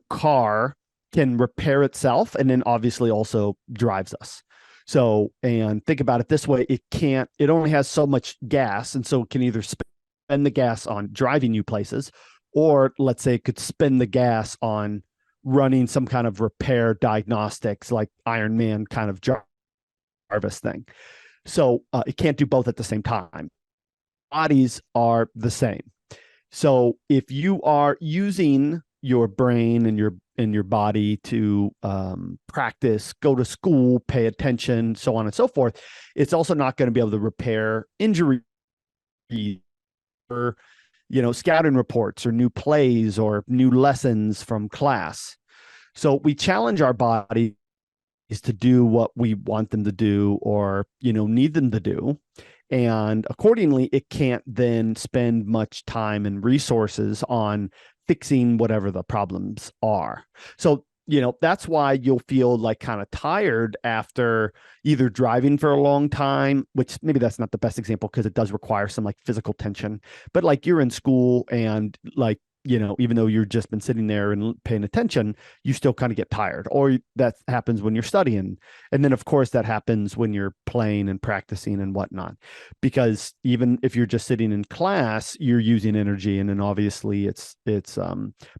car can repair itself and then obviously also drives us. So, and think about it this way, it only has so much gas, and so it can either spend the gas on driving you places, or let's say it could spend the gas on running some kind of repair diagnostics, like Iron Man kind of Jarvis thing. So it can't do both at the same time. Bodies are the same. So if you are using your brain and your body to practice, go to school, pay attention, so on and so forth, it's also not going to be able to repair injury, or scouting reports or new plays or new lessons from class. So we challenge our bodies to do what we want them to do, or need them to do, and accordingly it can't then spend much time and resources on fixing whatever the problems are. So that's why you'll feel like kind of tired after either driving for a long time, which maybe that's not the best example because it does require some like physical tension, but like you're in school and like, even though you've just been sitting there and paying attention, you still kind of get tired. Or that happens when you're studying. And then of course that happens when you're playing and practicing and whatnot, because even if you're just sitting in class, you're using energy. And then obviously it's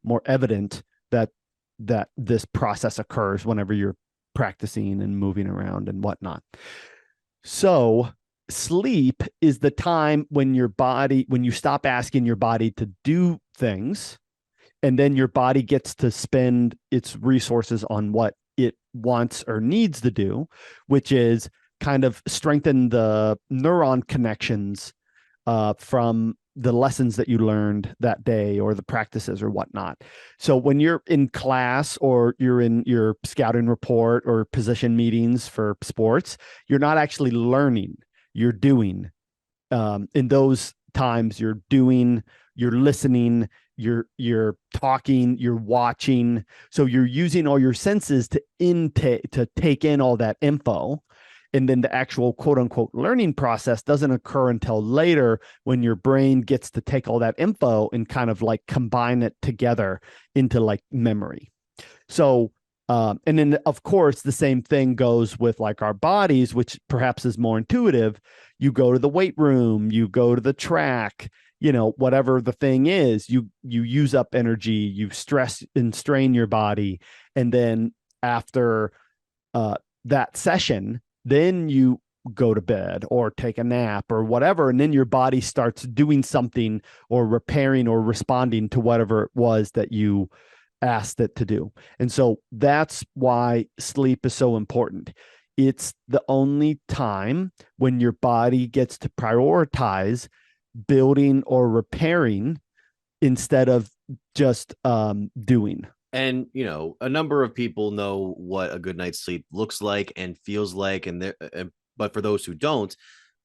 more evident that this process occurs whenever you're practicing and moving around and whatnot. So sleep is the time when you stop asking your body to do things, and then your body gets to spend its resources on what it wants or needs to do, which is kind of strengthen the neuron connections from the lessons that you learned that day or the practices or whatnot. So when you're in class or you're in your scouting report or position meetings for sports, you're not actually learning, you're doing. In those times, you're doing, you're listening, you're talking, you're watching. So you're using all your senses to take in all that info. And then the actual quote unquote learning process doesn't occur until later, when your brain gets to take all that info and kind of like combine it together into like memory. So, and then of course, the same thing goes with like our bodies, which perhaps is more intuitive. You go to the weight room, you go to the track, you know, whatever the thing is, you use up energy, you stress and strain your body. And then after that session, then you go to bed or take a nap or whatever. And then your body starts doing something or repairing or responding to whatever it was that you asked it to do. And so that's why sleep is so important. It's the only time when your body gets to prioritize building or repairing instead of just doing. And, you know, a number of people know what a good night's sleep looks like and feels like. And but for those who don't,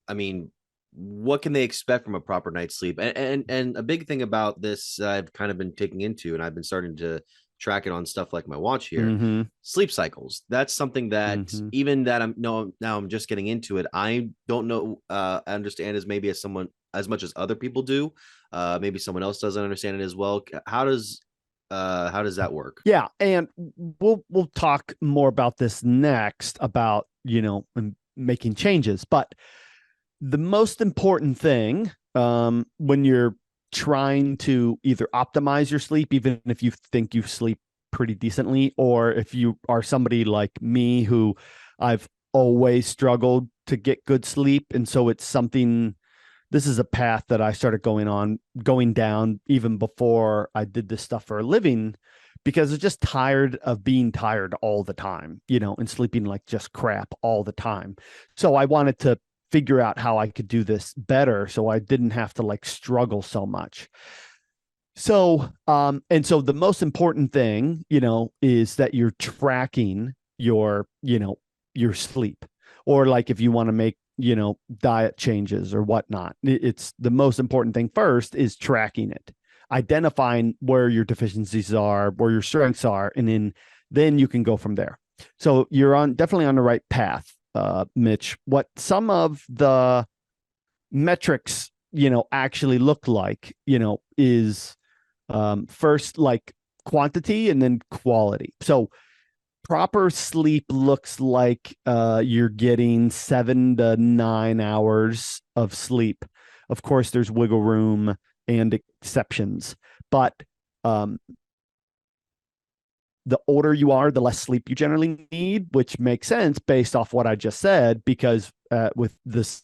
I mean, what can they expect from a proper night's sleep? And a big thing about this, I've kind of been taking into, and I've been starting to track it on stuff like my watch here, sleep cycles. That's something that even that now I'm just getting into it. I don't know, I understand as maybe as much as other people do. Maybe someone else doesn't understand it as well. How does that work? Yeah. And we'll talk more about this next, about, you know, making changes. But the most important thing when you're trying to either optimize your sleep, even if you think you sleep pretty decently, or if you are somebody like me who I've always struggled to get good sleep. And so it's something, this is a path that I started going down even before I did this stuff for a living, because I was just tired of being tired all the time, you know, and sleeping like just crap all the time. So I wanted to figure out how I could do this better, so I didn't have to like struggle so much. So, and so the most important thing, you know, is that you're tracking your, you know, your sleep, or like if you want to make, you know, diet changes or whatnot, it's the most important thing first is tracking it, identifying where your deficiencies are, where your strengths are, and then you can go from there. So you're definitely on the right path. Mitch, what some of the metrics, you know, actually look like, you know, is first like quantity and then quality. So proper sleep looks like you're getting 7 to 9 hours of sleep. Of course, there's wiggle room and exceptions, but the older you are, the less sleep you generally need, which makes sense based off what I just said, because with this,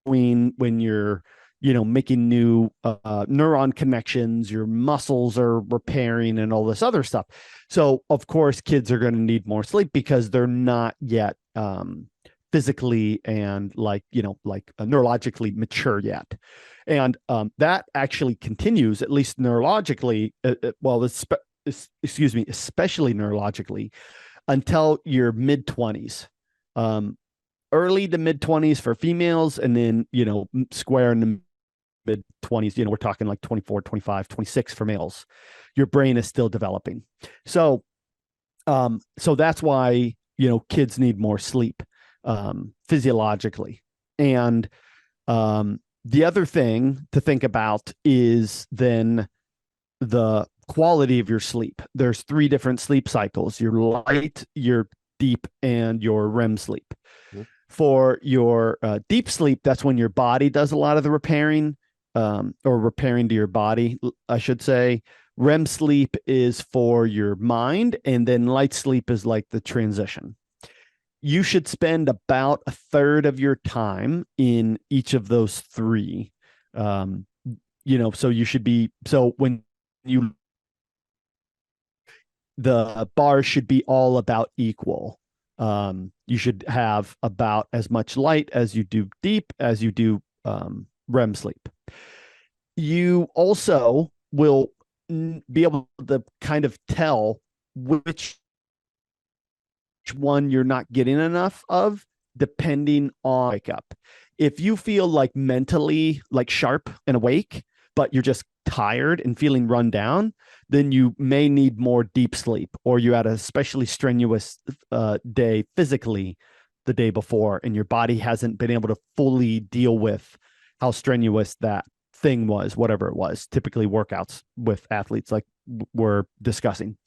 when you're, you know, making new neuron connections, your muscles are repairing and all this other stuff. So of course, kids are going to need more sleep because they're not yet physically and like, you know, like neurologically mature yet. And that actually continues, at least neurologically, especially neurologically, until your mid-20s, early to mid-20s for females, and then, you know, square in the mid-20s, you know, we're talking like 24, 25, 26 for males. Your brain is still developing. So that's why, you know, kids need more sleep physiologically. And the other thing to think about is then the quality of your sleep. There's 3 different sleep cycles: your light, your deep, and your REM sleep. For your deep sleep, that's when your body does a lot of the repairing, or repairing to your body, I should say. REM sleep is for your mind, and then light sleep is like the transition. You should spend about a third of your time in each of those 3. You know, so you should be, so when you, the bar should be all about equal. You should have about as much light as you do deep, as you do REM sleep. You also will be able to kind of tell which one you're not getting enough of depending on wake up. If you feel like mentally like sharp and awake, but you're just tired and feeling run down, then you may need more deep sleep, or you had a especially strenuous day physically the day before, and your body hasn't been able to fully deal with how strenuous that thing was, whatever it was, typically workouts with athletes like we're discussing.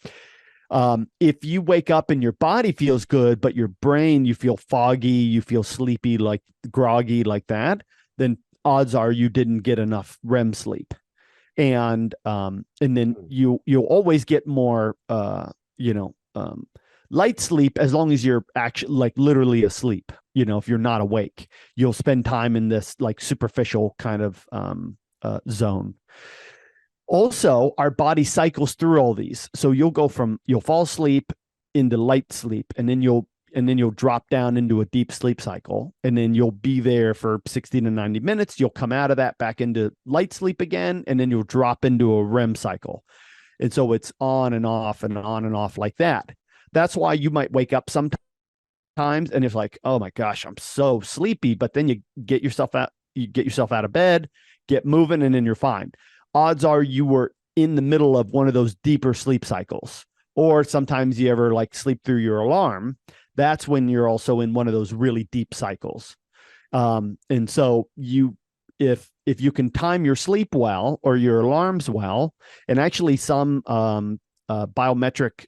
If you wake up and your body feels good, but your brain, you feel foggy, you feel sleepy, like groggy, like that, then odds are you didn't get enough REM sleep. And then you'll always get more, light sleep as long as you're actually like literally asleep. If you're not awake, you'll spend time in this like superficial kind of zone. Also, our body cycles through all these. So you'll fall asleep into light sleep, and then you'll drop down into a deep sleep cycle, and then you'll be there for 60 to 90 minutes. You'll come out of that back into light sleep again, and then you'll drop into a REM cycle. And so it's on and off and on and off like that. That's why you might wake up sometimes and it's like, oh my gosh, I'm so sleepy. But then you get yourself out of bed, get moving, and then you're fine. Odds are you were in the middle of one of those deeper sleep cycles. Or sometimes you ever like sleep through your alarm. That's when you're also in one of those really deep cycles. And so if you can time your sleep well or your alarms well, and actually some biometric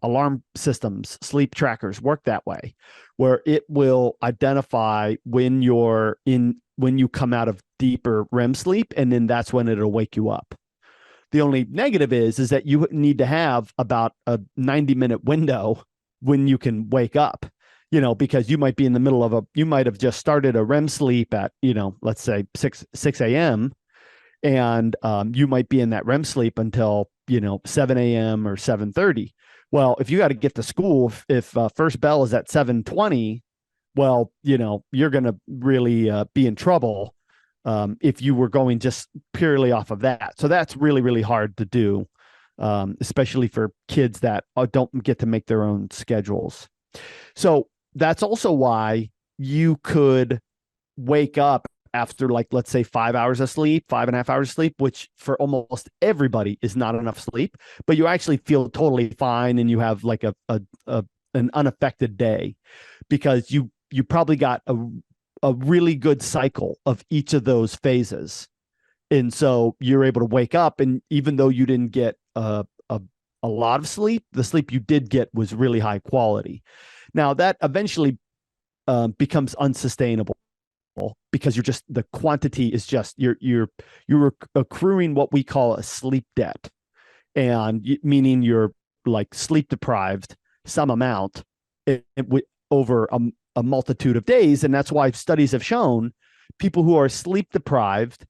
alarm systems, sleep trackers work that way, where it will identify when you come out of deeper REM sleep, and then that's when it'll wake you up. The only negative is that you need to have about a 90-minute window when you can wake up, because you might be in the middle you might have just started a REM sleep at, let's say 6 a.m. And you might be in that REM sleep until, 7 a.m. or 7:30. Well, if you got to get to school, if first bell is at 7:20, well, you're going to really be in trouble if you were going just purely off of that. So that's really, really hard to do, especially for kids that don't get to make their own schedules. So that's also why you could wake up after, like, let's say 5 hours of sleep, 5.5 hours of sleep, which for almost everybody is not enough sleep, but you actually feel totally fine and you have like an unaffected day because you probably got a really good cycle of each of those phases. And so you're able to wake up, and even though you didn't get a lot of sleep, the sleep you did get was really high quality. Now that eventually becomes unsustainable because the quantity is just, you're accruing what we call a sleep debt, and meaning you're like sleep deprived some amount over a multitude of days. And that's why studies have shown people who are sleep deprived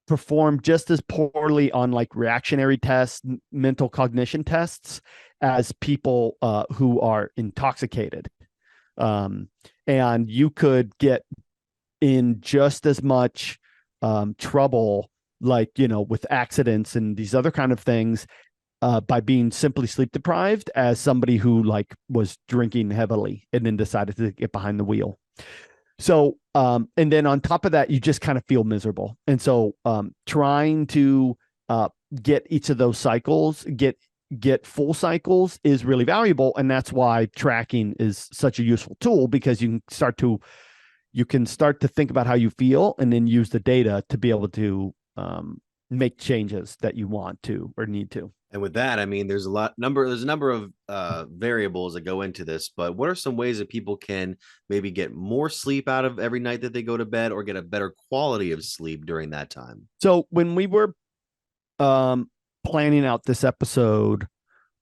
perform just as poorly on like reactionary tests, mental cognition tests, as people who are intoxicated. And you could get in just as much trouble, like, with accidents and these other kind of things, by being simply sleep deprived, as somebody who like was drinking heavily and then decided to get behind the wheel. So, and then on top of that, you just kind of feel miserable. And so, trying to get each of those cycles, get full cycles is really valuable. And that's why tracking is such a useful tool, because you can start to think about how you feel and then use the data to be able to make changes that you want to or need to. And with that, I mean, there's a number of variables that go into this, but what are some ways that people can maybe get more sleep out of every night that they go to bed, or get a better quality of sleep during that time? So when we were planning out this episode,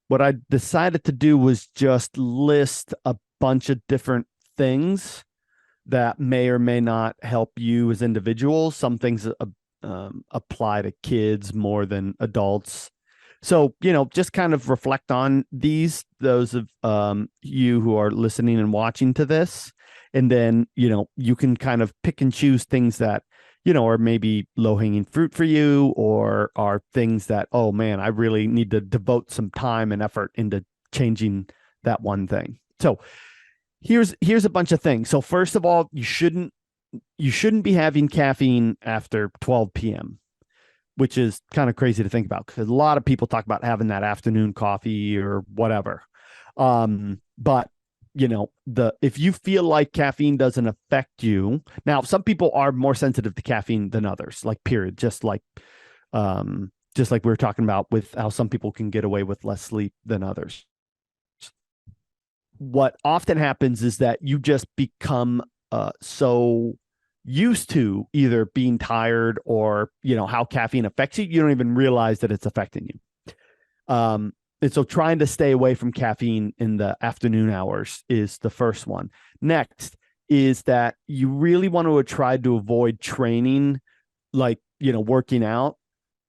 what I decided to do was just list a bunch of different things that may or may not help you as individuals. Some things apply to kids more than adults. So, just kind of reflect on those of you who are listening and watching to this. And then, you can kind of pick and choose things that or maybe low hanging fruit for you, or are things that, oh man, I really need to devote some time and effort into changing that one thing. So here's a bunch of things. So first of all, you shouldn't be having caffeine after 12 p.m., which is kind of crazy to think about, because a lot of people talk about having that afternoon coffee or whatever. But if you feel like caffeine doesn't affect you, now some people are more sensitive to caffeine than others, like period, just like we were talking about with how some people can get away with less sleep than others. What often happens is that you just become so used to either being tired or how caffeine affects you don't even realize that it's affecting you. And so trying to stay away from caffeine in the afternoon hours is the first one. Next is that you really want to try to avoid training, like working out,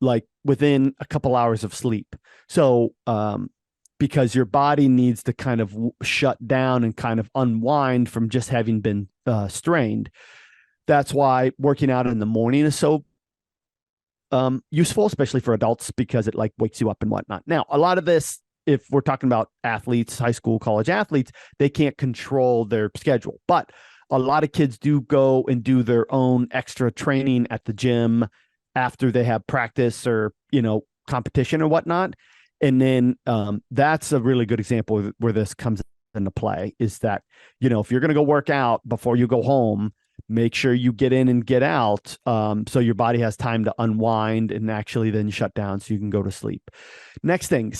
like within a couple hours of sleep. So because your body needs to kind of shut down and kind of unwind from just having been strained. That's why working out in the morning is so useful, especially for adults, because it like wakes you up and whatnot. Now, a lot of this, if we're talking about athletes, high school, college athletes, they can't control their schedule, but a lot of kids do go and do their own extra training at the gym after they have practice or, competition or whatnot. And then that's a really good example where this comes into play, is that, if you're going to go work out before you go home, make sure you get in and get out, so your body has time to unwind and actually then shut down so you can go to sleep. Next thing,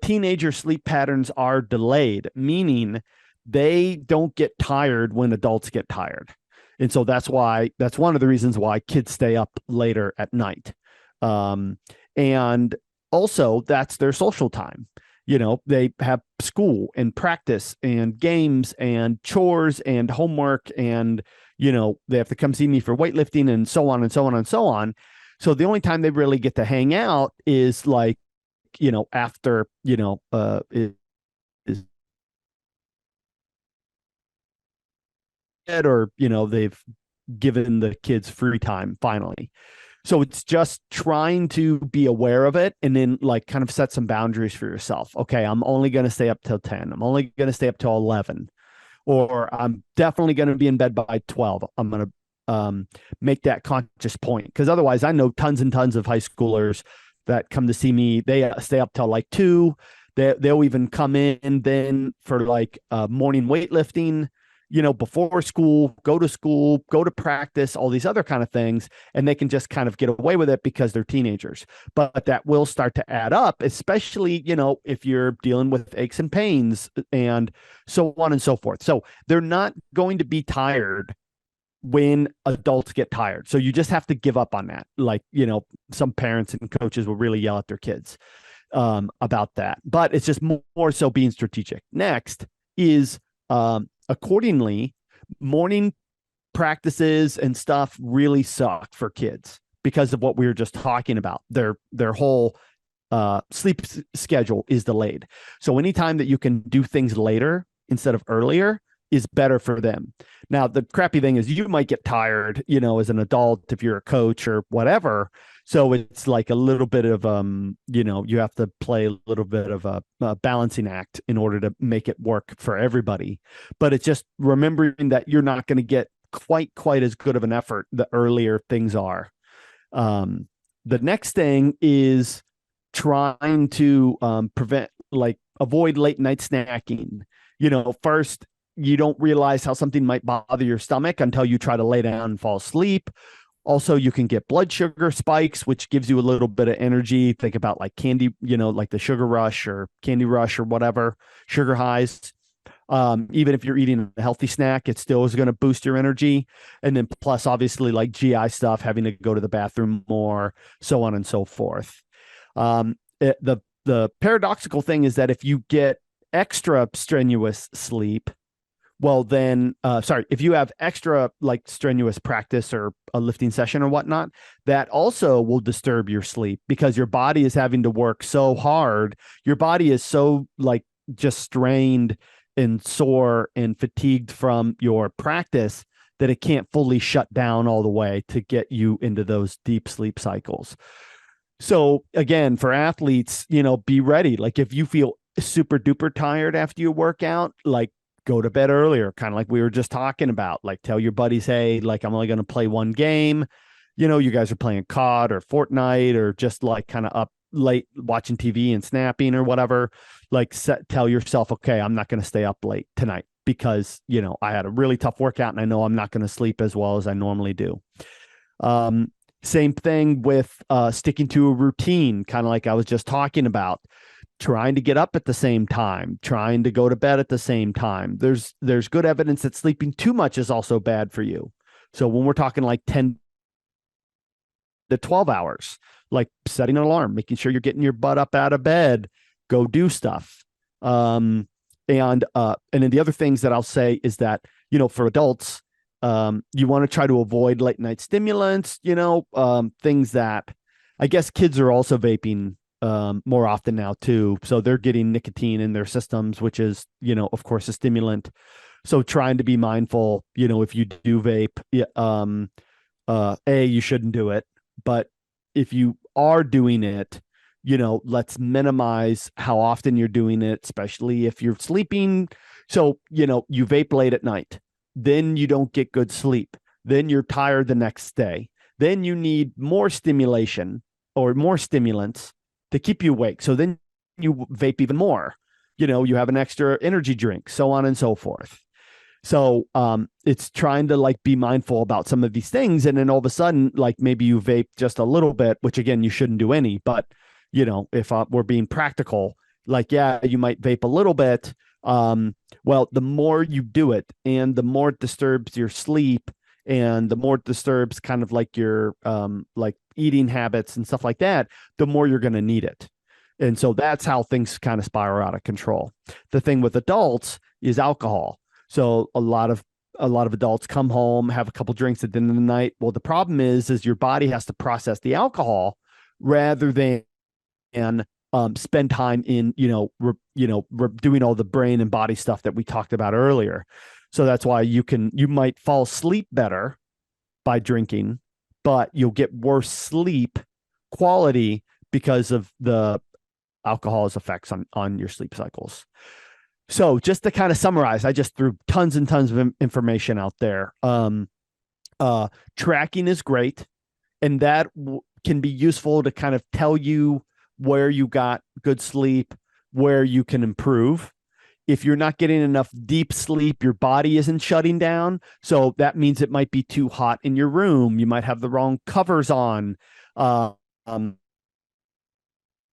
teenager sleep patterns are delayed, meaning they don't get tired when adults get tired. And so that's one of the reasons why kids stay up later at night. And also that's their social time. They have school and practice and games and chores and homework, and they have to come see me for weightlifting and so on and so on and so on. So the only time they really get to hang out is like, after, is or, they've given the kids free time finally. So it's just trying to be aware of it and then like kind of set some boundaries for yourself. Okay, I'm only going to stay up till 10. I'm only going to stay up till 11. Or I'm definitely going to be in bed by 12. I'm going to make that conscious point, because otherwise I know tons and tons of high schoolers that come to see me. They stay up till like 2. They'll even come in then for like morning weightlifting, before school, go to practice, all these other kind of things. And they can just kind of get away with it because they're teenagers. But that will start to add up, especially, if you're dealing with aches and pains and so on and so forth. So they're not going to be tired when adults get tired. So you just have to give up on that. Like, some parents and coaches will really yell at their kids about that. But it's just more so being strategic. Next is, accordingly, morning practices and stuff really suck for kids because of what we were just talking about. Their whole sleep schedule is delayed. So anytime that you can do things later instead of earlier is better for them. Now, the crappy thing is you might get tired, as an adult if you're a coach or whatever. So it's like a little bit of, you have to play a little bit of a balancing act in order to make it work for everybody. But it's just remembering that you're not going to get quite as good of an effort the earlier things are. The next thing is trying to avoid late night snacking. First, you don't realize how something might bother your stomach until you try to lay down and fall asleep. Also, you can get blood sugar spikes, which gives you a little bit of energy. Think about like candy, like the sugar rush or candy rush or whatever, sugar highs. Even if you're eating a healthy snack, it still is going to boost your energy. And then plus, obviously, like GI stuff, having to go to the bathroom more, so on and so forth. The paradoxical thing is that if you get extra strenuous sleep, well, then, if you have extra like strenuous practice or a lifting session or whatnot, that also will disturb your sleep because your body is having to work so hard. Your body is so like just strained and sore and fatigued from your practice that it can't fully shut down all the way to get you into those deep sleep cycles. So again, for athletes, be ready. Like if you feel super duper tired after you work out, like go to bed earlier, kind of like we were just talking about. Like tell your buddies, hey, like I'm only going to play one game. You guys are playing COD or Fortnite or just like kind of up late watching TV and snapping or whatever. Like tell yourself, okay, I'm not going to stay up late tonight because, I had a really tough workout and I know I'm not going to sleep as well as I normally do. Same thing with sticking to a routine, kind of like I was just talking about. Trying to get up at the same time, trying to go to bed at the same time. There's good evidence that sleeping too much is also bad for you. So when we're talking like 10 to 12 hours, like setting an alarm, making sure you're getting your butt up out of bed, go do stuff. And then the other things that I'll say is that, for adults, you want to try to avoid late night stimulants, things that I guess kids are also vaping more often now too. So they're getting nicotine in their systems, which is, of course, a stimulant. So trying to be mindful, if you do vape, you shouldn't do it. But if you are doing it, let's minimize how often you're doing it, especially if you're sleeping. So, you vape late at night, then you don't get good sleep. Then you're tired the next day. Then you need more stimulation or more stimulants to keep you awake. So then you vape even more, you have an extra energy drink, so on and so forth. So it's trying to like be mindful about some of these things. And then all of a sudden, like maybe you vape just a little bit, which again, you shouldn't do any, but if we're being practical, like, yeah, you might vape a little bit. Well, the more you do it and the more it disturbs your sleep and the more it disturbs kind of like your like eating habits and stuff like that, the more you're going to need it. And so that's how things kind of spiral out of control. The thing with adults is alcohol. So a lot of adults come home, have a couple drinks at the end of the night. Well, the problem is your body has to process the alcohol rather than spend time in, doing all the brain and body stuff that we talked about earlier. So that's why you might fall asleep better by drinking, but you'll get worse sleep quality because of the alcohol's effects on your sleep cycles. So just to kind of summarize, I just threw tons and tons of information out there. Tracking is great, and that can be useful to kind of tell you where you got good sleep, where you can improve. If you're not getting enough deep sleep, your body isn't shutting down. So that means it might be too hot in your room. You might have the wrong covers on.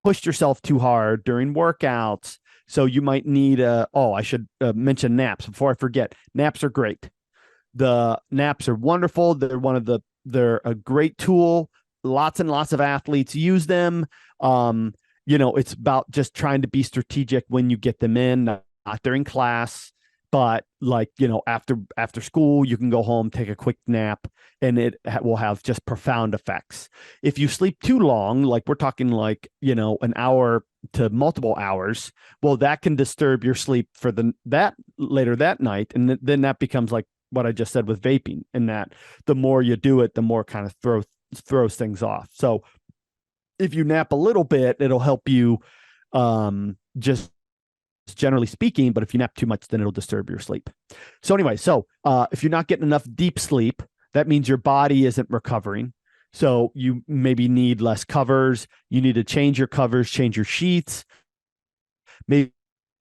Pushed yourself too hard during workouts. So you might need I should mention naps before I forget. Naps are great. The naps are wonderful. They're a great tool. Lots and lots of athletes use them. It's about just trying to be strategic when you get them in, not during class, but like, after school, you can go home, take a quick nap, and it will have just profound effects. If you sleep too long, like we're talking like, an hour to multiple hours, well, that can disturb your sleep for later that night. And then that becomes like what I just said with vaping, and that the more you do it, the more kind of throws things off. So if you nap a little bit, it'll help you, just generally speaking, but if you nap too much, then it'll disturb your sleep. So anyway, if you're not getting enough deep sleep, that means your body isn't recovering. So you maybe need less covers. You need to change your covers, change your sheets. Maybe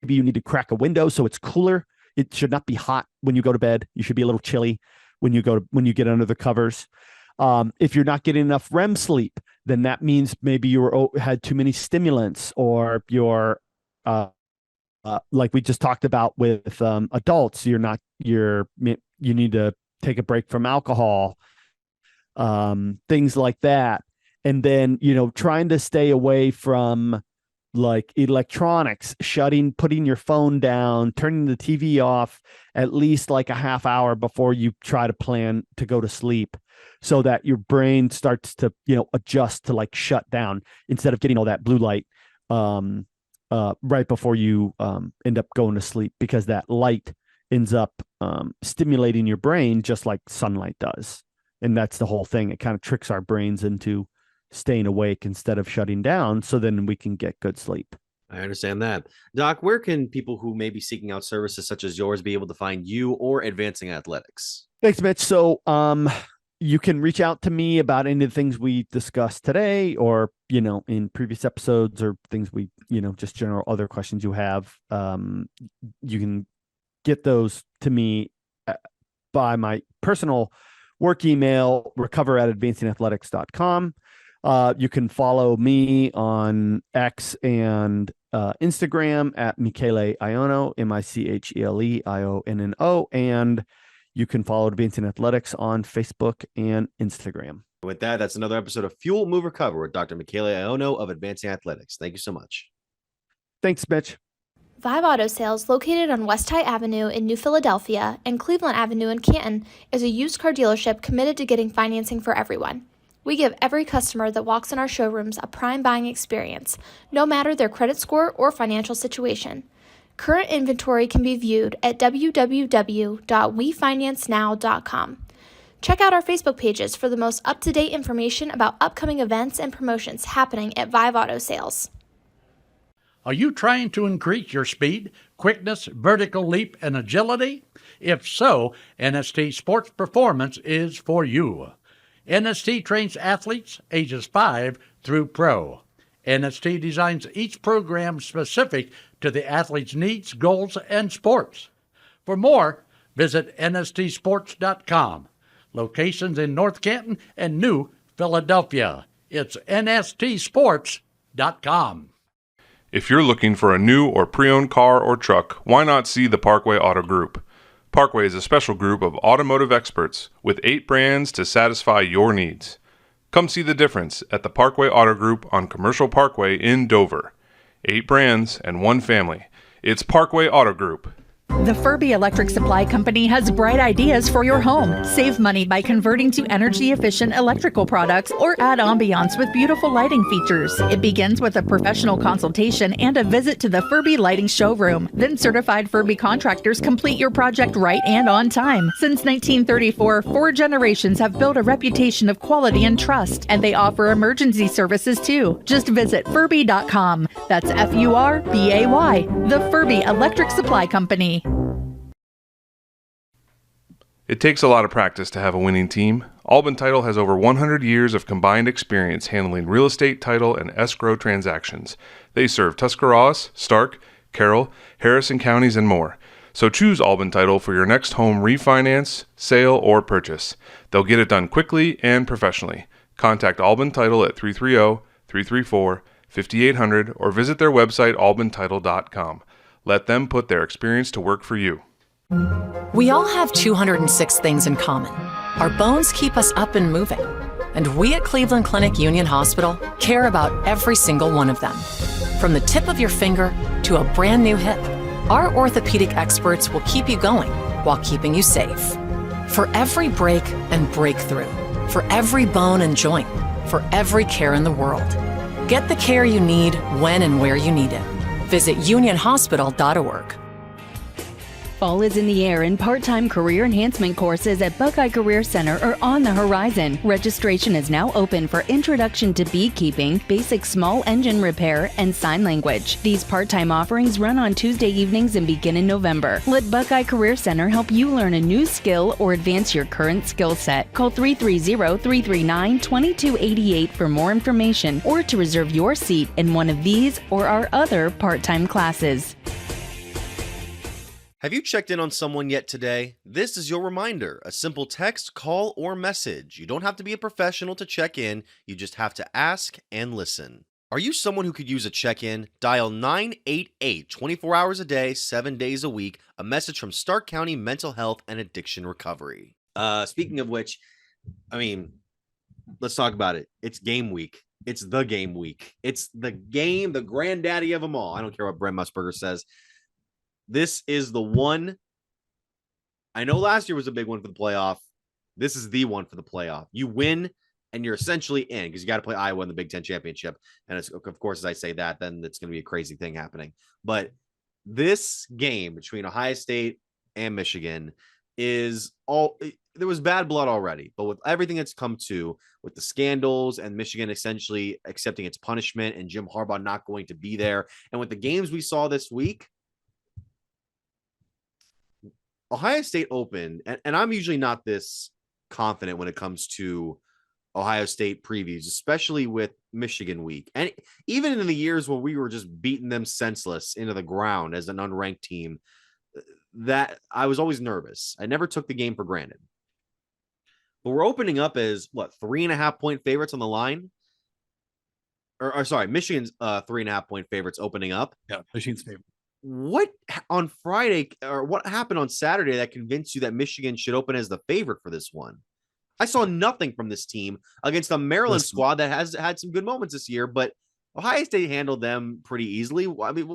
you need to crack a window so it's cooler. It should not be hot when you go to bed. You should be a little chilly when you get under the covers. If you're not getting enough REM sleep, then that means maybe you had too many stimulants, or you're like we just talked about with adults, you need to take a break from alcohol, things like that. And then, trying to stay away from like electronics, putting your phone down, turning the TV off at least like a half hour before you try to plan to go to sleep, so that your brain starts to, adjust to like shut down instead of getting all that blue light right before you end up going to sleep, because that light ends up stimulating your brain just like sunlight does. And that's the whole thing. It kind of tricks our brains into staying awake instead of shutting down, so then we can get good sleep. I understand that. Doc, where can people who may be seeking out services such as yours be able to find you or Advancing Athletics? Thanks, Mitch. So you can reach out to me about any of the things we discussed today, or, in previous episodes, or things we, just general other questions you have. You can get those to me by my personal work email, recover@advancingathletics.com. You can follow me on X and Instagram at Michele Ionno, MicheleIonno, and you can follow Advancing Athletics on Facebook and Instagram. With that, that's another episode of Fuel, Move, Recover with Dr. Michele Ionno of Advancing Athletics. Thank you so much. Thanks, Mitch. Vibe Auto Sales, located on West High Avenue in New Philadelphia and Cleveland Avenue in Canton, is a used car dealership committed to getting financing for everyone. We give every customer that walks in our showrooms a prime buying experience, no matter their credit score or financial situation. Current inventory can be viewed at www.wefinancenow.com. Check out our Facebook pages for the most up-to-date information about upcoming events and promotions happening at Vive Auto Sales. Are you trying to increase your speed, quickness, vertical leap, and agility? If so, NST Sports Performance is for you. NST trains athletes ages 5 through pro. NST designs each program specific to the athlete's needs, goals, and sports. For more, visit nstsports.com. Locations in North Canton and New Philadelphia. It's nstsports.com. If you're looking for a new or pre-owned car or truck, why not see the Parkway Auto Group? Parkway is a special group of automotive experts with 8 brands to satisfy your needs. Come see the difference at the Parkway Auto Group on Commercial Parkway in Dover. 8 brands and 1 family. It's Parkway Auto Group. The Furby Electric Supply Company has bright ideas for your home. Save money by converting to energy-efficient electrical products or add ambiance with beautiful lighting features. It begins with a professional consultation and a visit to the Furby Lighting Showroom. Then certified Furby contractors complete your project right and on time. Since 1934, 4 generations have built a reputation of quality and trust, and they offer emergency services too. Just visit Furby.com. That's F-U-R-B-A-Y. The Furby Electric Supply Company. It takes a lot of practice to have a winning team. Albin Title has over 100 years of combined experience handling real estate, title, and escrow transactions. They serve Tuscarawas, Stark, Carroll, Harrison counties, and more. So choose Albin Title for your next home refinance, sale, or purchase. They'll get it done quickly and professionally. Contact Albin Title at 330-334-5800 or visit their website albintitle.com. Let them put their experience to work for you. We all have 206 things in common. Our bones keep us up and moving. And we at Cleveland Clinic Union Hospital care about every single one of them. From the tip of your finger to a brand new hip, our orthopedic experts will keep you going while keeping you safe. For every break and breakthrough, for every bone and joint, for every care in the world. Get the care you need when and where you need it. Visit unionhospital.org. Fall is in the air and part-time career enhancement courses at Buckeye Career Center are on the horizon. Registration is now open for Introduction to Beekeeping, Basic Small Engine Repair, and Sign Language. These part-time offerings run on Tuesday evenings and begin in November. Let Buckeye Career Center help you learn a new skill or advance your current skill set. Call 330-339-2288 for more information or to reserve your seat in one of these or our other part-time classes. Have you checked in on someone yet today? This is your reminder. A simple text, call, or message. You don't have to be a professional to check in. You just have to ask and listen. Are you someone who could use a check-in? Dial 988 24 hours a day, 7 days a week. A message from Stark County Mental Health and Addiction Recovery. Speaking of which, let's talk about it. It's game week. It's the game week. It's the game, the granddaddy of them all. I don't care what Brent Musburger says. This is the one. I know last year was a big one for the playoff. This is the one for the playoff. You win, and you're essentially in because you got to play Iowa in the Big Ten championship. And it's, of course, as I say that, then it's going to be a crazy thing happening. But this game between Ohio State and Michigan is all there was bad blood already, but with everything that's come to with the scandals and Michigan essentially accepting its punishment and Jim Harbaugh not going to be there, and with the games we saw this week, Ohio State opened, and I'm usually not this confident when it comes to Ohio State previews, especially with Michigan week. And even in the years when we were just beating them senseless into the ground as an unranked team, that I was always nervous. I never took the game for granted. But we're opening up as what, 3.5 point favorites on the line? Or sorry, Michigan's 3.5 point favorites opening up. Yeah, Michigan's favorite. What on Friday or what happened on Saturday that convinced you that Michigan should open as the favorite for this one? I saw nothing from this team against a Maryland squad that has had some good moments this year, but Ohio State handled them pretty easily. I mean,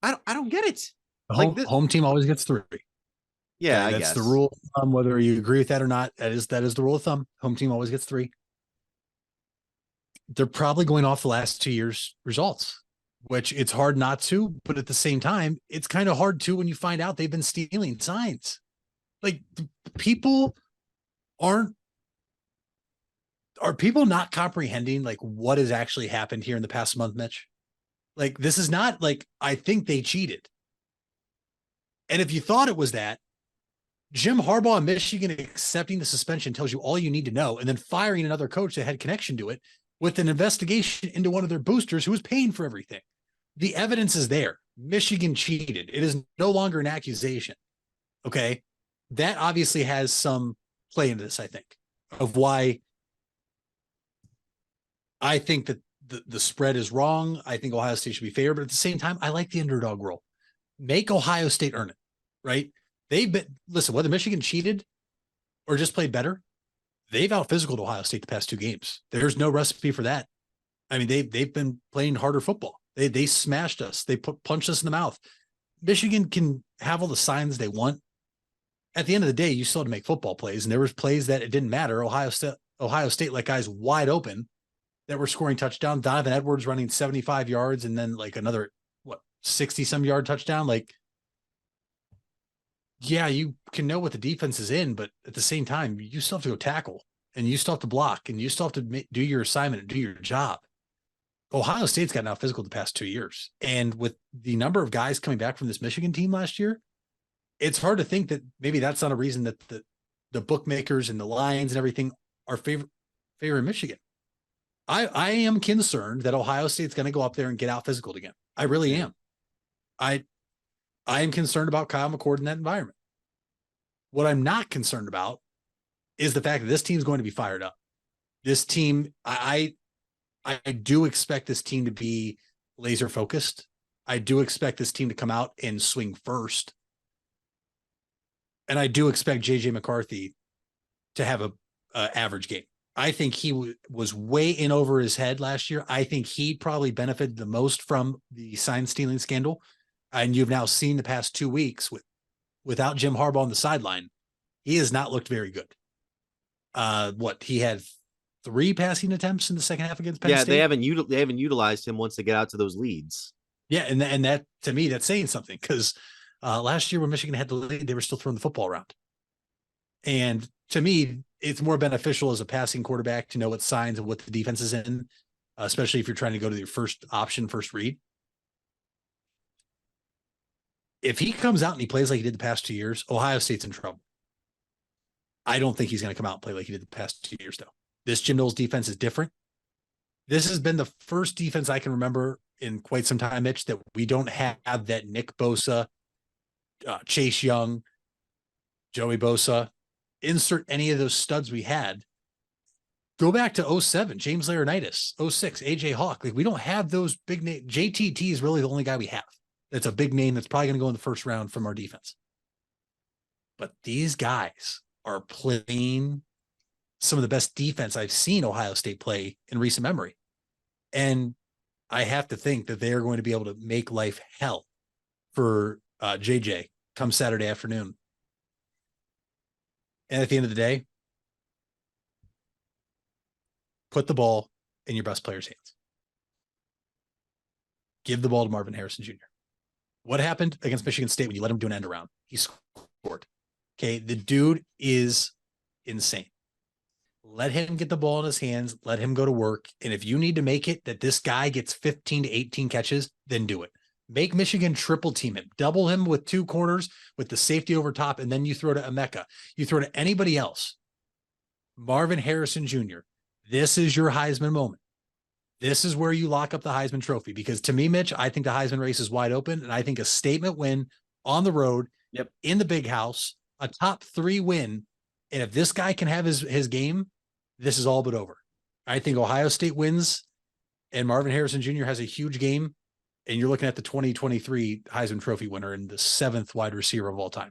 I don't get it. Home team always gets 3. Yeah, I that's guess the rule of thumb. Whether you agree with that or not, that is the rule of thumb. Home team always gets 3. They're probably going off the last 2 years' results, which it's hard not to, but at the same time, it's kind of hard too when you find out they've been stealing signs. Like people are people not comprehending like what has actually happened here in the past month, Mitch? Like this is not like I think they cheated. And if you thought it was that, Jim Harbaugh and Michigan accepting the suspension tells you all you need to know, and then firing another coach that had connection to it with an investigation into one of their boosters who was paying for everything. The evidence is there. Michigan cheated. It is no longer an accusation. Okay. That obviously has some play into this, I think, of why I think that the spread is wrong. I think Ohio State should be favored, but at the same time, I like the underdog role. Make Ohio State earn it, right? Listen, whether Michigan cheated or just played better, they've out-physicaled Ohio State the past 2 games. There's no recipe for that. I mean, they've been playing harder football. They smashed us. They punched us in the mouth. Michigan can have all the signs they want. At the end of the day, you still had to make football plays, and there was plays that it didn't matter. Ohio State let guys wide open that were scoring touchdowns. Donovan Edwards running 75 yards and then like another 60-some yard touchdown. Like, yeah, you can know what the defense is in, but at the same time, you still have to go tackle, and you still have to block, and you still have to do your assignment and do your job. Ohio State's gotten out physical the past 2 years. And with the number of guys coming back from this Michigan team last year, it's hard to think that maybe that's not a reason that the bookmakers and the lines and everything are favoring Michigan. I am concerned that Ohio State's going to go up there and get out physical again. I really am. I am concerned about Kyle McCord in that environment. What I'm not concerned about is the fact that this team's going to be fired up. This team, I do expect this team to be laser focused. I do expect this team to come out and swing first. And I do expect JJ McCarthy to have a average game. I think he was way in over his head last year. I think he probably benefited the most from the sign stealing scandal. And you've now seen the past 2 weeks without Jim Harbaugh on the sideline, he has not looked very good. He had 3 passing attempts in the second half against Penn State. They haven't utilized him once they get out to those leads. Yeah, and that to me that's saying something, because last year when Michigan had the lead, they were still throwing the football around. And to me, it's more beneficial as a passing quarterback to know what signs and what the defense is in, especially if you're trying to go to your first option, first read. If he comes out and he plays like he did the past 2 years, Ohio State's in trouble. I don't think he's going to come out and play like he did the past 2 years, though. This Jim Knowles defense is different. This has been the first defense I can remember in quite some time, Mitch, that we don't have that Nick Bosa, Chase Young, Joey Bosa, insert any of those studs we had. Go back to 07, James Laurinaitis, 06, AJ Hawk. Like, we don't have those big names. JTT is really the only guy we have. That's a big name that's probably going to go in the first round from our defense. But these guys are playing some of the best defense I've seen Ohio State play in recent memory. And I have to think that they are going to be able to make life hell for JJ come Saturday afternoon. And at the end of the day, put the ball in your best player's hands. Give the ball to Marvin Harrison Jr. What happened against Michigan State when you let him do an end around? He scored. Okay. The dude is insane. Let him get the ball in his hands. Let him go to work. And if you need to make it that this guy gets 15 to 18 catches, then do it. Make Michigan triple team him. Double him with 2 corners with the safety over top, and then you throw to Emeka. You throw to anybody else. Marvin Harrison Jr., this is your Heisman moment. This is where you lock up the Heisman Trophy, because to me, Mitch, I think the Heisman race is wide open, and I think a statement win on the road, in the big house, a top 3 win, and if this guy can have his game, this is all but over. I think Ohio State wins, and Marvin Harrison Jr. has a huge game, and you're looking at the 2023 Heisman Trophy winner and the 7th wide receiver of all time.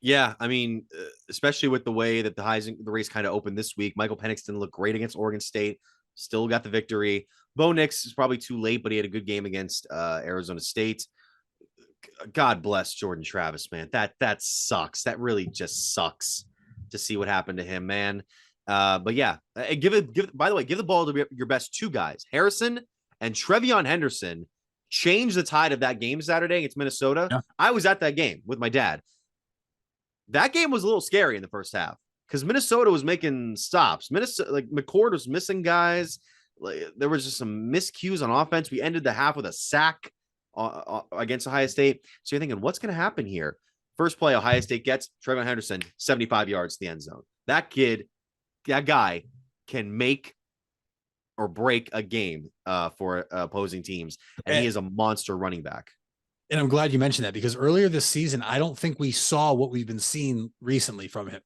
Yeah, I mean, especially with the way that the race kind of opened this week. Michael Penix didn't look great against Oregon State. Still got the victory. Bo Nix is probably too late, but he had a good game against Arizona State. God bless Jordan Travis, man. That sucks. That really just sucks to see what happened to him, man. But yeah, by the way, give the ball to your best 2 guys. Harrison and Trevion Henderson changed the tide of that game Saturday against Minnesota. Yeah. I was at that game with my dad. That game was a little scary in the first half because Minnesota was making stops. Minnesota, like McCord was missing guys. Like, there was just some miscues on offense. We ended the half with a sack against Ohio State. So you're thinking, what's going to happen here? First play, Ohio State gets Trevion Henderson, 75 yards to the end zone. That guy can make or break a game for opposing teams. And he is a monster running back. And I'm glad you mentioned that, because earlier this season, I don't think we saw what we've been seeing recently from him.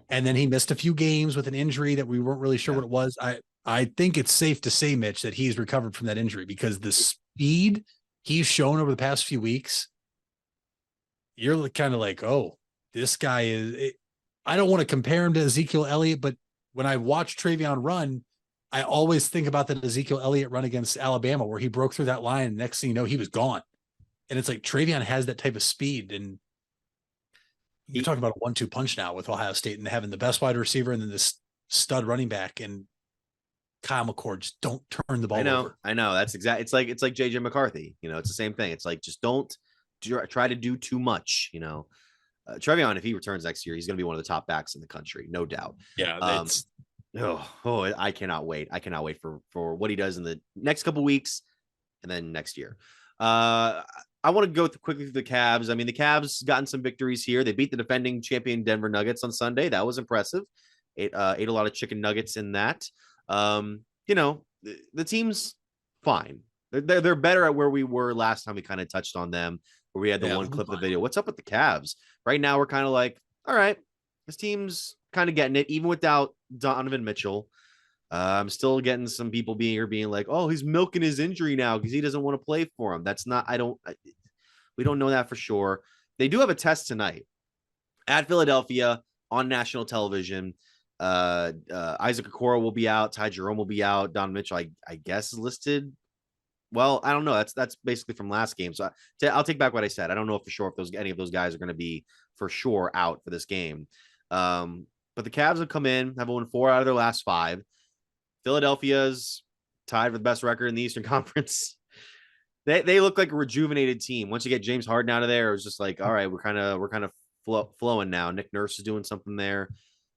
And then he missed a few games with an injury that we weren't really sure what it was. I think it's safe to say, Mitch, that he's recovered from that injury, because the speed he's shown over the past few weeks, you're kind of like, oh, this guy is, I don't want to compare him to Ezekiel Elliott, but when I watch Trevion run, I always think about that Ezekiel Elliott run against Alabama, where he broke through that line. And next thing you know, he was gone. And it's like Trevion has that type of speed. And you're talking about a 1-2 punch now with Ohio State and having the best wide receiver and then this stud running back and Kyle McCord. Just don't turn the ball over. I know. That's exactly. It's like JJ McCarthy. You know, it's the same thing. It's like, just don't try to do too much. You know, Trevion, if he returns next year, he's going to be one of the top backs in the country, no doubt. Yeah. I cannot wait. I cannot wait for what he does in the next couple weeks and then next year. I want to go quickly through the Cavs. I mean, the Cavs gotten some victories here. They beat the defending champion Denver Nuggets on Sunday. That was impressive. Ate a lot of chicken nuggets in that. You know, the team's fine. They're better at where we were last time we kind of touched on them, where we had the one clip of the video. What's up with the Cavs? Right now, we're kind of like, all right, this team's kind of getting it, even without Donovan Mitchell. I'm still getting some people being like, oh, he's milking his injury now because he doesn't want to play for him. That's not, we don't know that for sure. They do have a test tonight at Philadelphia on national television. Isaac Okoro will be out. Ty Jerome will be out. Don Mitchell, I guess, is listed. Well, I don't know. That's basically from last game. So I'll take back what I said. I don't know for sure if any of those guys are going to be for sure out for this game. But the Cavs have come in, have won 4 out of their last 5. Philadelphia's tied for the best record in the Eastern Conference. They look like a rejuvenated team. Once you get James Harden out of there, it was just like, all right, we're kind of flowing now. Nick Nurse is doing something there.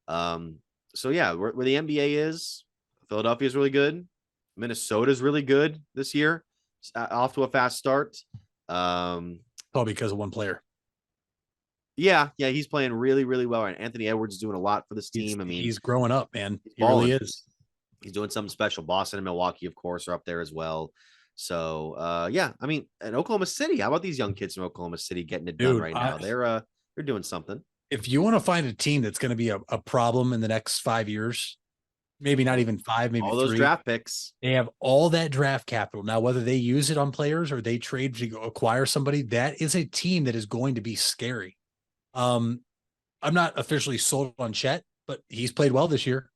So yeah, where the NBA is, Philadelphia is really good. Minnesota's really good this year. Off to a fast start. All because of one player. Yeah, he's playing really, really well. And Anthony Edwards is doing a lot for this team. He's growing up, man. He really is. He's doing something special. Boston and Milwaukee, of course, are up there as well. So, yeah, I mean, and Oklahoma City. How about these young kids from Oklahoma City getting it done right now? They're doing something. If you want to find a team that's going to be a problem in the next 5 years, maybe not even 5, maybe all those 3, draft picks. They have all that draft capital. Now, whether they use it on players or they trade to acquire somebody, that is a team that is going to be scary. I'm not officially sold on Chet, but he's played well this year.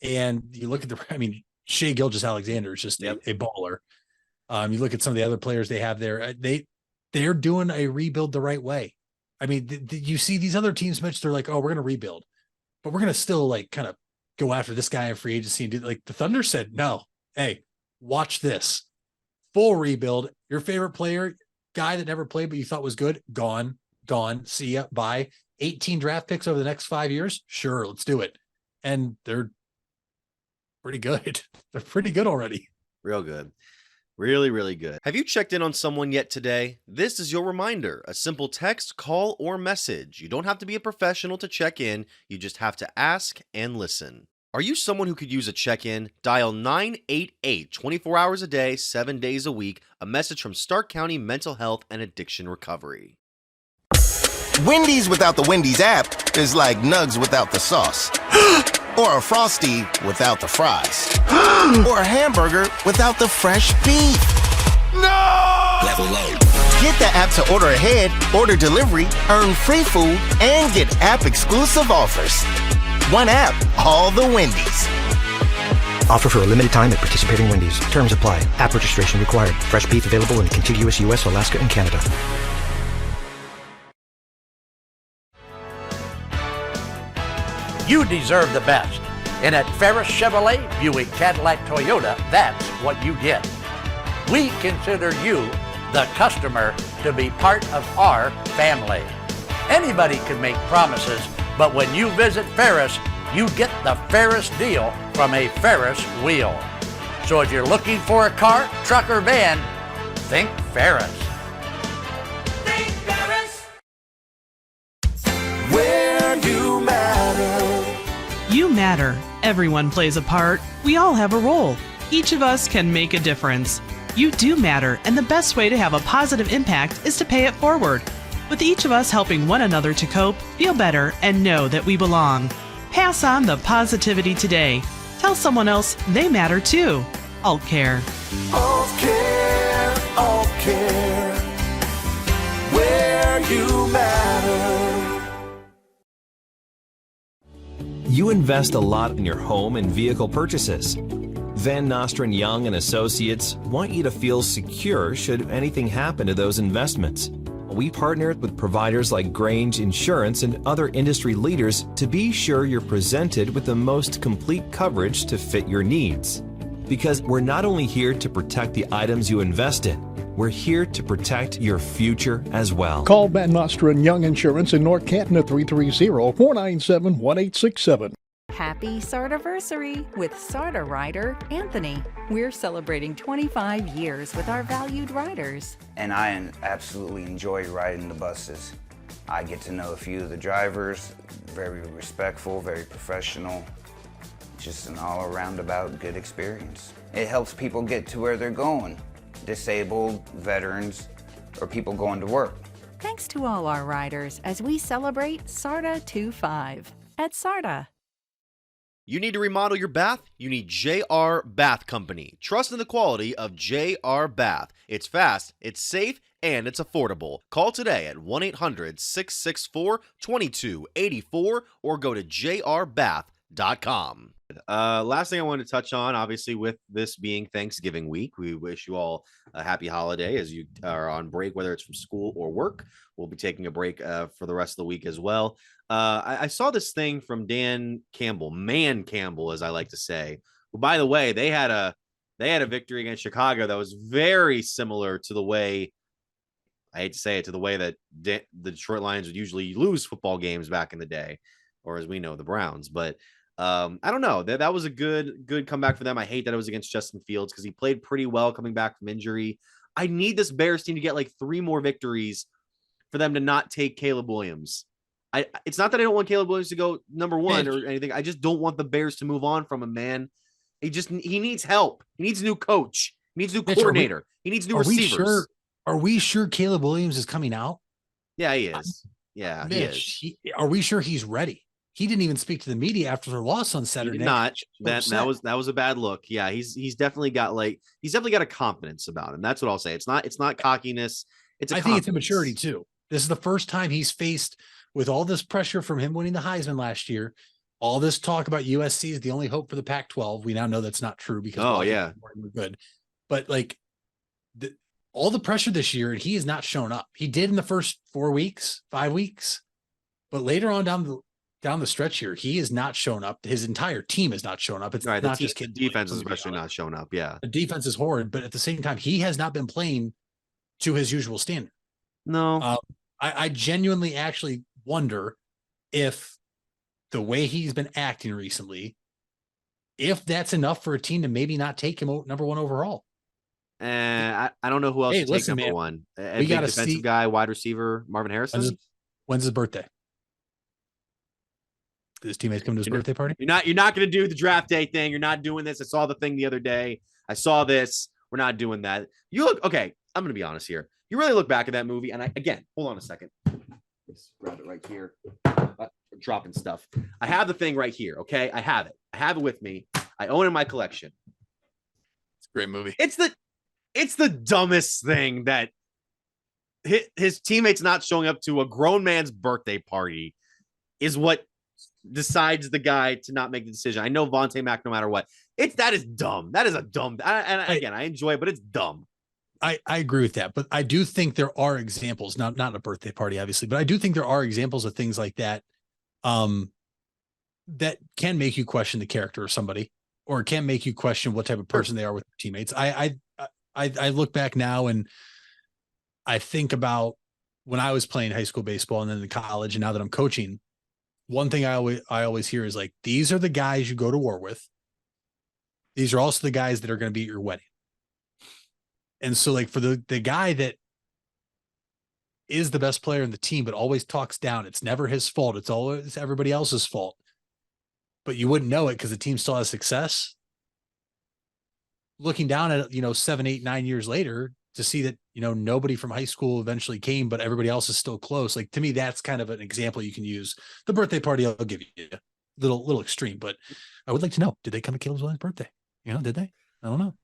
And you look at Shai Gilgeous-Alexander is just a baller. You look at some of the other players they have there. They're doing a rebuild the right way. I mean, you see these other teams, Mitch, they're like, oh, we're going to rebuild, but we're going to still like kind of go after this guy in free agency and do like the Thunder said, no, hey, watch this full rebuild. Your favorite player, guy that never played but you thought was good, gone, see ya, bye. 18 draft picks over the next 5 years, sure, let's do it. And they're pretty good. They're pretty good already. Real good. Really, really good. Have you checked in on someone yet today? This is your reminder. A simple text, call, or message. You don't have to be a professional to check in. You just have to ask and listen. Are you someone who could use a check-in? Dial 988 24 hours a day, 7 days a week. A message from Stark County Mental Health and Addiction Recovery. Wendy's without the Wendy's app is like Nugs without the sauce. Or a Frosty without the fries. Or a hamburger without the fresh beef. No! Level up. Get the app to order ahead, order delivery, earn free food, and get app-exclusive offers. One app, all the Wendy's. Offer for a limited time at participating Wendy's. Terms apply. App registration required. Fresh beef available in contiguous U.S., Alaska, and Canada. You deserve the best. And at Ferris Chevrolet, Buick, Cadillac, Toyota, that's what you get. We consider you, the customer, to be part of our family. Anybody can make promises, but when you visit Ferris, you get the Ferris deal from a Ferris wheel. So if you're looking for a car, truck, or van, think Ferris. Think Ferris. Where you matter. You matter. Everyone plays a part. We all have a role. Each of us can make a difference. You do matter, and the best way to have a positive impact is to pay it forward. With each of us helping one another to cope, feel better, and know that we belong. Pass on the positivity today. Tell someone else they matter too. Alt Care. Alt Care, Alt Care. Where you matter. You invest a lot in your home and vehicle purchases. Van Nostrand Young and Associates want you to feel secure should anything happen to those investments. We partnered with providers like Grange Insurance and other industry leaders to be sure you're presented with the most complete coverage to fit your needs. Because we're not only here to protect the items you invest in, we're here to protect your future as well. Call Van Nostrand Young Insurance in North Canton at 330-497-1867. Happy Sardiversary with Sarda rider Anthony. We're celebrating 25 years with our valued riders. And I absolutely enjoy riding the buses. I get to know a few of the drivers, very respectful, very professional. Just an all-around about good experience. It helps people get to where they're going. Disabled, veterans, or people going to work. Thanks to all our riders as we celebrate Sarda 25 at Sarda. You need to remodel your bath? You need JR Bath Company. Trust in the quality of JR Bath. It's fast, it's safe, and it's affordable. Call today at 1-800-664-2284 or go to jrbath.com. Last thing I wanted to touch on, obviously, with this being Thanksgiving week, we wish you all a happy holiday as you are on break, whether it's from school or work. We'll be taking a break for the rest of the week as well. I saw this thing from Dan Campbell, Man Campbell, as I like to say. Well, by the way, they had a victory against Chicago that was very similar to the way, I hate to say it, to the way that the Detroit Lions would usually lose football games back in the day, or as we know, the Browns. But I don't know. That was a good comeback for them. I hate that it was against Justin Fields because he played pretty well coming back from injury. I need this Bears team to get like 3 more victories for them to not take Caleb Williams. It's not that I don't want Caleb Williams to go number 1 or anything. I just don't want the Bears to move on from him, man. He needs help. He needs a new coach. He needs a new coordinator. He needs new receivers. Are we sure Caleb Williams is coming out? Yeah, he is. Yeah, Mitch, he is. Are we sure he's ready? He didn't even speak to the media after their loss on Saturday. He did not. That was a bad look. Yeah, he's definitely got a confidence about him. That's what I'll say. It's not cockiness. I think it's immaturity too. This is the first time he's faced with all this pressure from him winning the Heisman last year. All this talk about USC is the only hope for the Pac-12. We now know that's not true because we're good. But like all the pressure this year, and he has not shown up. He did in the first 5 weeks, but later on down the stretch here, he has not shown up. His entire team has not shown up. It's right, not just defense, especially not shown up. Yeah, the defense is horrid, but at the same time, he has not been playing to his usual standard. No, I genuinely actually wonder if the way he's been acting recently, if that's enough for a team to maybe not take him number one overall. I don't know who else Hey, to take listen, number man, one. A we big gotta defensive see- guy, wide receiver, Marvin Harrison. When's his birthday? Did his teammates come to his birthday party? You're not going to do the draft day thing. You're not doing this. I saw the thing the other day. I saw this. We're not doing that. You look okay. I'm going to be honest here. You really look back at that movie, and again, hold on a second. Let's grab it right here. Dropping stuff. I have the thing right here. Okay, I have it. I have it with me. I own it in my collection. It's a great movie. It's the dumbest thing that his teammates not showing up to a grown man's birthday party is what decides the guy to not make the decision. I know Vontae Mack, no matter what, that is dumb. That is a dumb. Again, I enjoy it, but it's dumb. I agree with that, but I do think there are examples, not a birthday party, obviously, but I do think there are examples of things like that, that can make you question the character of somebody, or can make you question what type of person they are with their teammates. I look back now and I think about when I was playing high school baseball and then in college, and now that I'm coaching, one thing I always hear is like, these are the guys you go to war with. These are also the guys that are going to be at your wedding. And so like for the guy that is the best player in the team, but always talks down, it's never his fault. It's always everybody else's fault. But you wouldn't know it because the team still has success. Looking down at, 7, 8, 9 years later to see that, nobody from high school eventually came, but everybody else is still close. Like, to me, that's kind of an example you can use. The birthday party, I'll give you little extreme, but I would like to know, did they come to Caleb Williams' birthday? Did they? I don't know.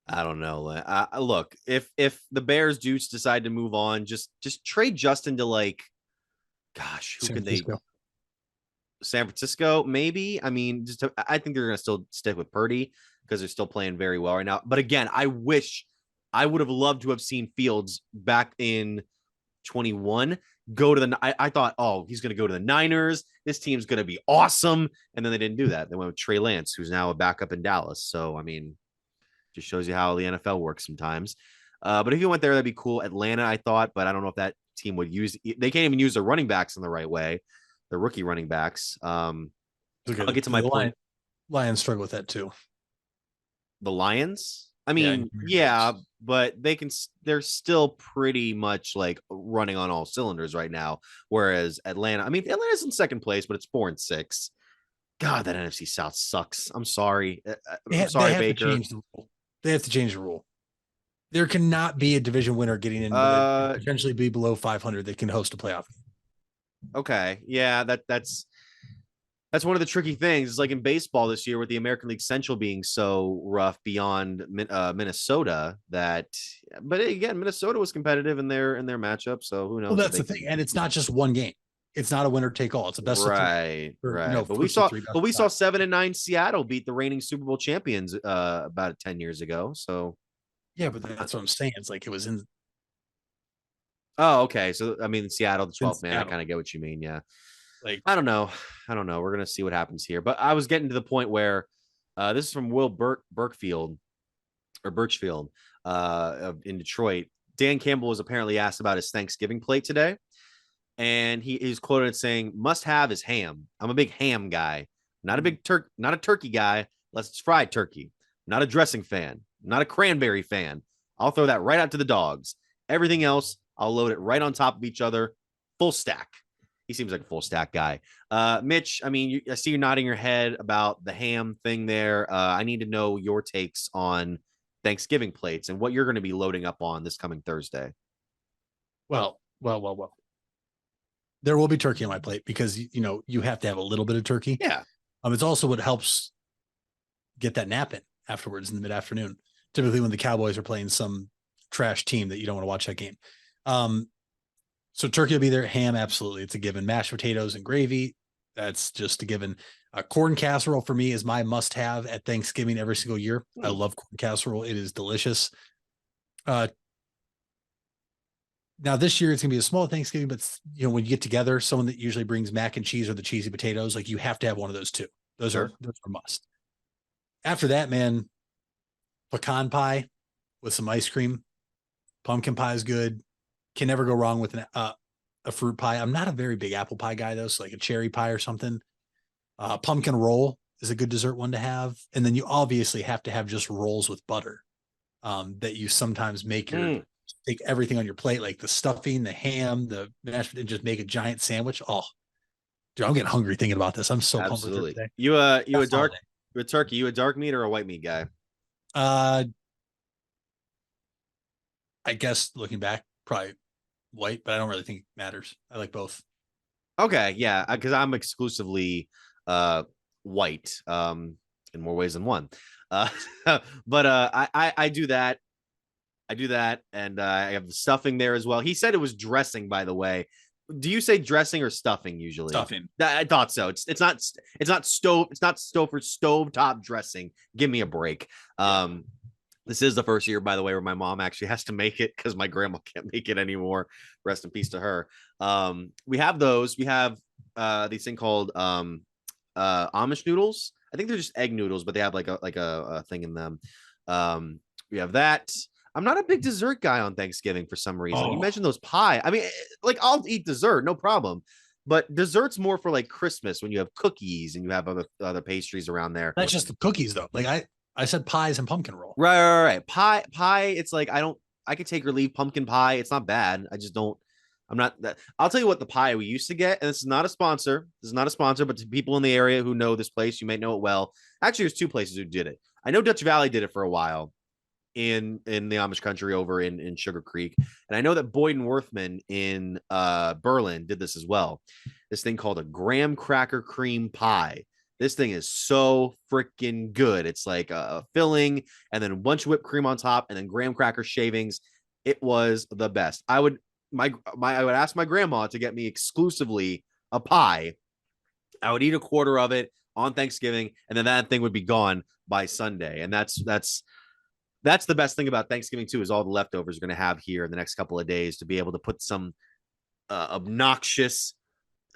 I don't know. Look, if the Bears do decide to move on, just trade Justin to who could they? San Francisco, maybe. I mean, I think they're going to still stick with Purdy because they're still playing very well right now. But again, I would have loved to have seen Fields back in 21 go to the. I thought, oh, he's going to go to the Niners. This team's going to be awesome, and then they didn't do that. They went with Trey Lance, who's now a backup in Dallas. So I mean, just shows you how the NFL works sometimes. But if you went there, that'd be cool. Atlanta, I thought, but I don't know if that team would use. They can't even use their running backs in the right way. The rookie running backs. I'll get to my point. Lions struggle with that too. The Lions? I mean, yeah, but they're still pretty much like running on all cylinders right now. Whereas Atlanta, I mean, Atlanta's in second place, but it's 4-6. God, that NFC South sucks. I'm sorry. I'm sorry, Baker. They have to change the rule. There cannot be a division winner getting in potentially be below 500 that can host a playoff. Okay. Yeah, that's one of the tricky things. It's like in baseball this year with the American League Central being so rough beyond Minnesota but again, Minnesota was competitive in their matchup. So who knows? Well, that's the thing. And it's not just one game. It's not a winner take all. It's a best right. of 3. Right. But we saw 7 and 9 Seattle beat the reigning Super Bowl champions about 10 years ago. So yeah, but that's what I'm saying. It's like it was in. Oh, okay. So I mean, Seattle, the 12th man. I kind of get what you mean. Yeah. Like, I don't know. We're gonna see what happens here. But I was getting to the point where this is from Will Birchfield in Detroit. Dan Campbell was apparently asked about his Thanksgiving plate today, and he's quoted as saying, "Must have is ham. I'm a big ham guy, not a big not a turkey guy, unless it's fried turkey. Not a dressing fan, not a cranberry fan. I'll throw that right out to the dogs. Everything else, I'll load it right on top of each other, full stack." He seems like a full stack guy. Mitch, I mean, I see you nodding your head about the ham thing there. I need to know your takes on Thanksgiving plates and what you're going to be loading up on this coming Thursday. Well. There will be turkey on my plate because, you have to have a little bit of turkey. Yeah. It's also what helps get that nap in afterwards in the mid-afternoon, typically when the Cowboys are playing some trash team that you don't want to watch that game. So turkey will be there. Ham, absolutely. It's a given. Mashed potatoes and gravy. That's just a given. Corn casserole for me is my must-have at Thanksgiving every single year. I love corn casserole. It is delicious. Now this year it's gonna be a small Thanksgiving, but when you get together, someone that usually brings mac and cheese or the cheesy potatoes, like you have to have one of those too. Those are must. After that, man, pecan pie with some ice cream. Pumpkin pie is good. Can never go wrong with a fruit pie. I'm not a very big apple pie guy though, so like a cherry pie or something. Pumpkin roll is a good dessert one to have, and then you obviously have to have just rolls with butter that you sometimes make take everything on your plate, like the stuffing, the ham, the mashed, and just make a giant sandwich. Oh, dude, I'm getting hungry thinking about this. I'm so pumped for today. You a turkey? You a dark meat or a white meat guy? I guess looking back, probably white, but I don't really think it matters. I like both. Okay, yeah, because I'm exclusively white in more ways than one. But I do that. I do that, and I have the stuffing there as well. He said it was dressing, by the way. Do you say dressing or stuffing usually? Stuffing. I thought so. It's not stovetop dressing. Give me a break. This is the first year, by the way, where my mom actually has to make it because my grandma can't make it anymore. Rest in peace to her. We have those. We have these thing called Amish noodles. I think they're just egg noodles, but they have like a thing in them. We have that. I'm not a big dessert guy on Thanksgiving for some reason. You mentioned those pie. I mean, like I'll eat dessert, no problem. But dessert's more for like Christmas when you have cookies and you have other pastries around there. Not just the cookies though. Like I said pies and pumpkin roll. Right. Pie. It's like I could take or leave pumpkin pie. It's not bad. I just don't. I'm not that. I'll tell you what the pie we used to get, and this is not a sponsor. This is not a sponsor, but to people in the area who know this place, you may know it well. Actually, there's two places who did it. I know Dutch Valley did it for a while in the Amish country over in Sugar Creek, and I know that Boyd and Worthman in Berlin did this as well. This thing called a graham cracker cream pie. This thing is so freaking good. It's like a filling and then a bunch of whipped cream on top and then graham cracker shavings. It was the best. I would ask my grandma to get me exclusively a pie. I would eat a quarter of it on Thanksgiving, and then that thing would be gone by Sunday. And that's the best thing about Thanksgiving too, is all the leftovers we're going to have here in the next couple of days to be able to put some obnoxious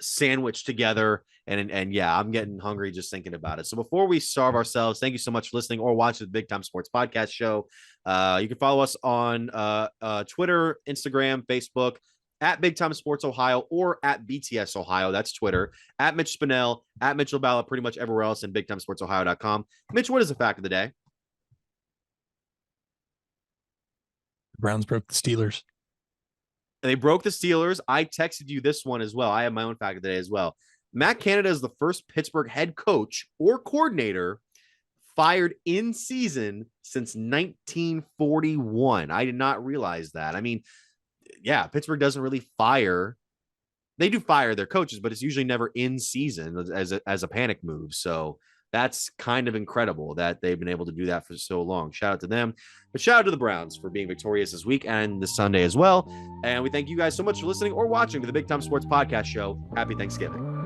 sandwich together. And yeah, I'm getting hungry just thinking about it. So before we starve ourselves, thank you so much for listening or watching the Big Time Sports Podcast Show. You can follow us on Twitter, Instagram, Facebook, at Big Time Sports Ohio, or at BTS Ohio. That's Twitter. At Mitch Spinell, at Mitchell Balla, pretty much everywhere else, and BigTimeSportsOhio.com. Mitch, what is the fact of the day? The Browns broke the Steelers. They broke the Steelers. I texted you this one as well. I have my own fact of the day as well. Matt Canada is the first Pittsburgh head coach or coordinator fired in season since 1941. I did not realize that. I mean, yeah, Pittsburgh doesn't really fire. They do fire their coaches, but it's usually never in season as a panic move. So that's kind of incredible that they've been able to do that for so long. Shout out to them, but shout out to the Browns for being victorious this week and this Sunday as well. And we thank you guys so much for listening or watching to the Big Time Sports Podcast Show. Happy Thanksgiving.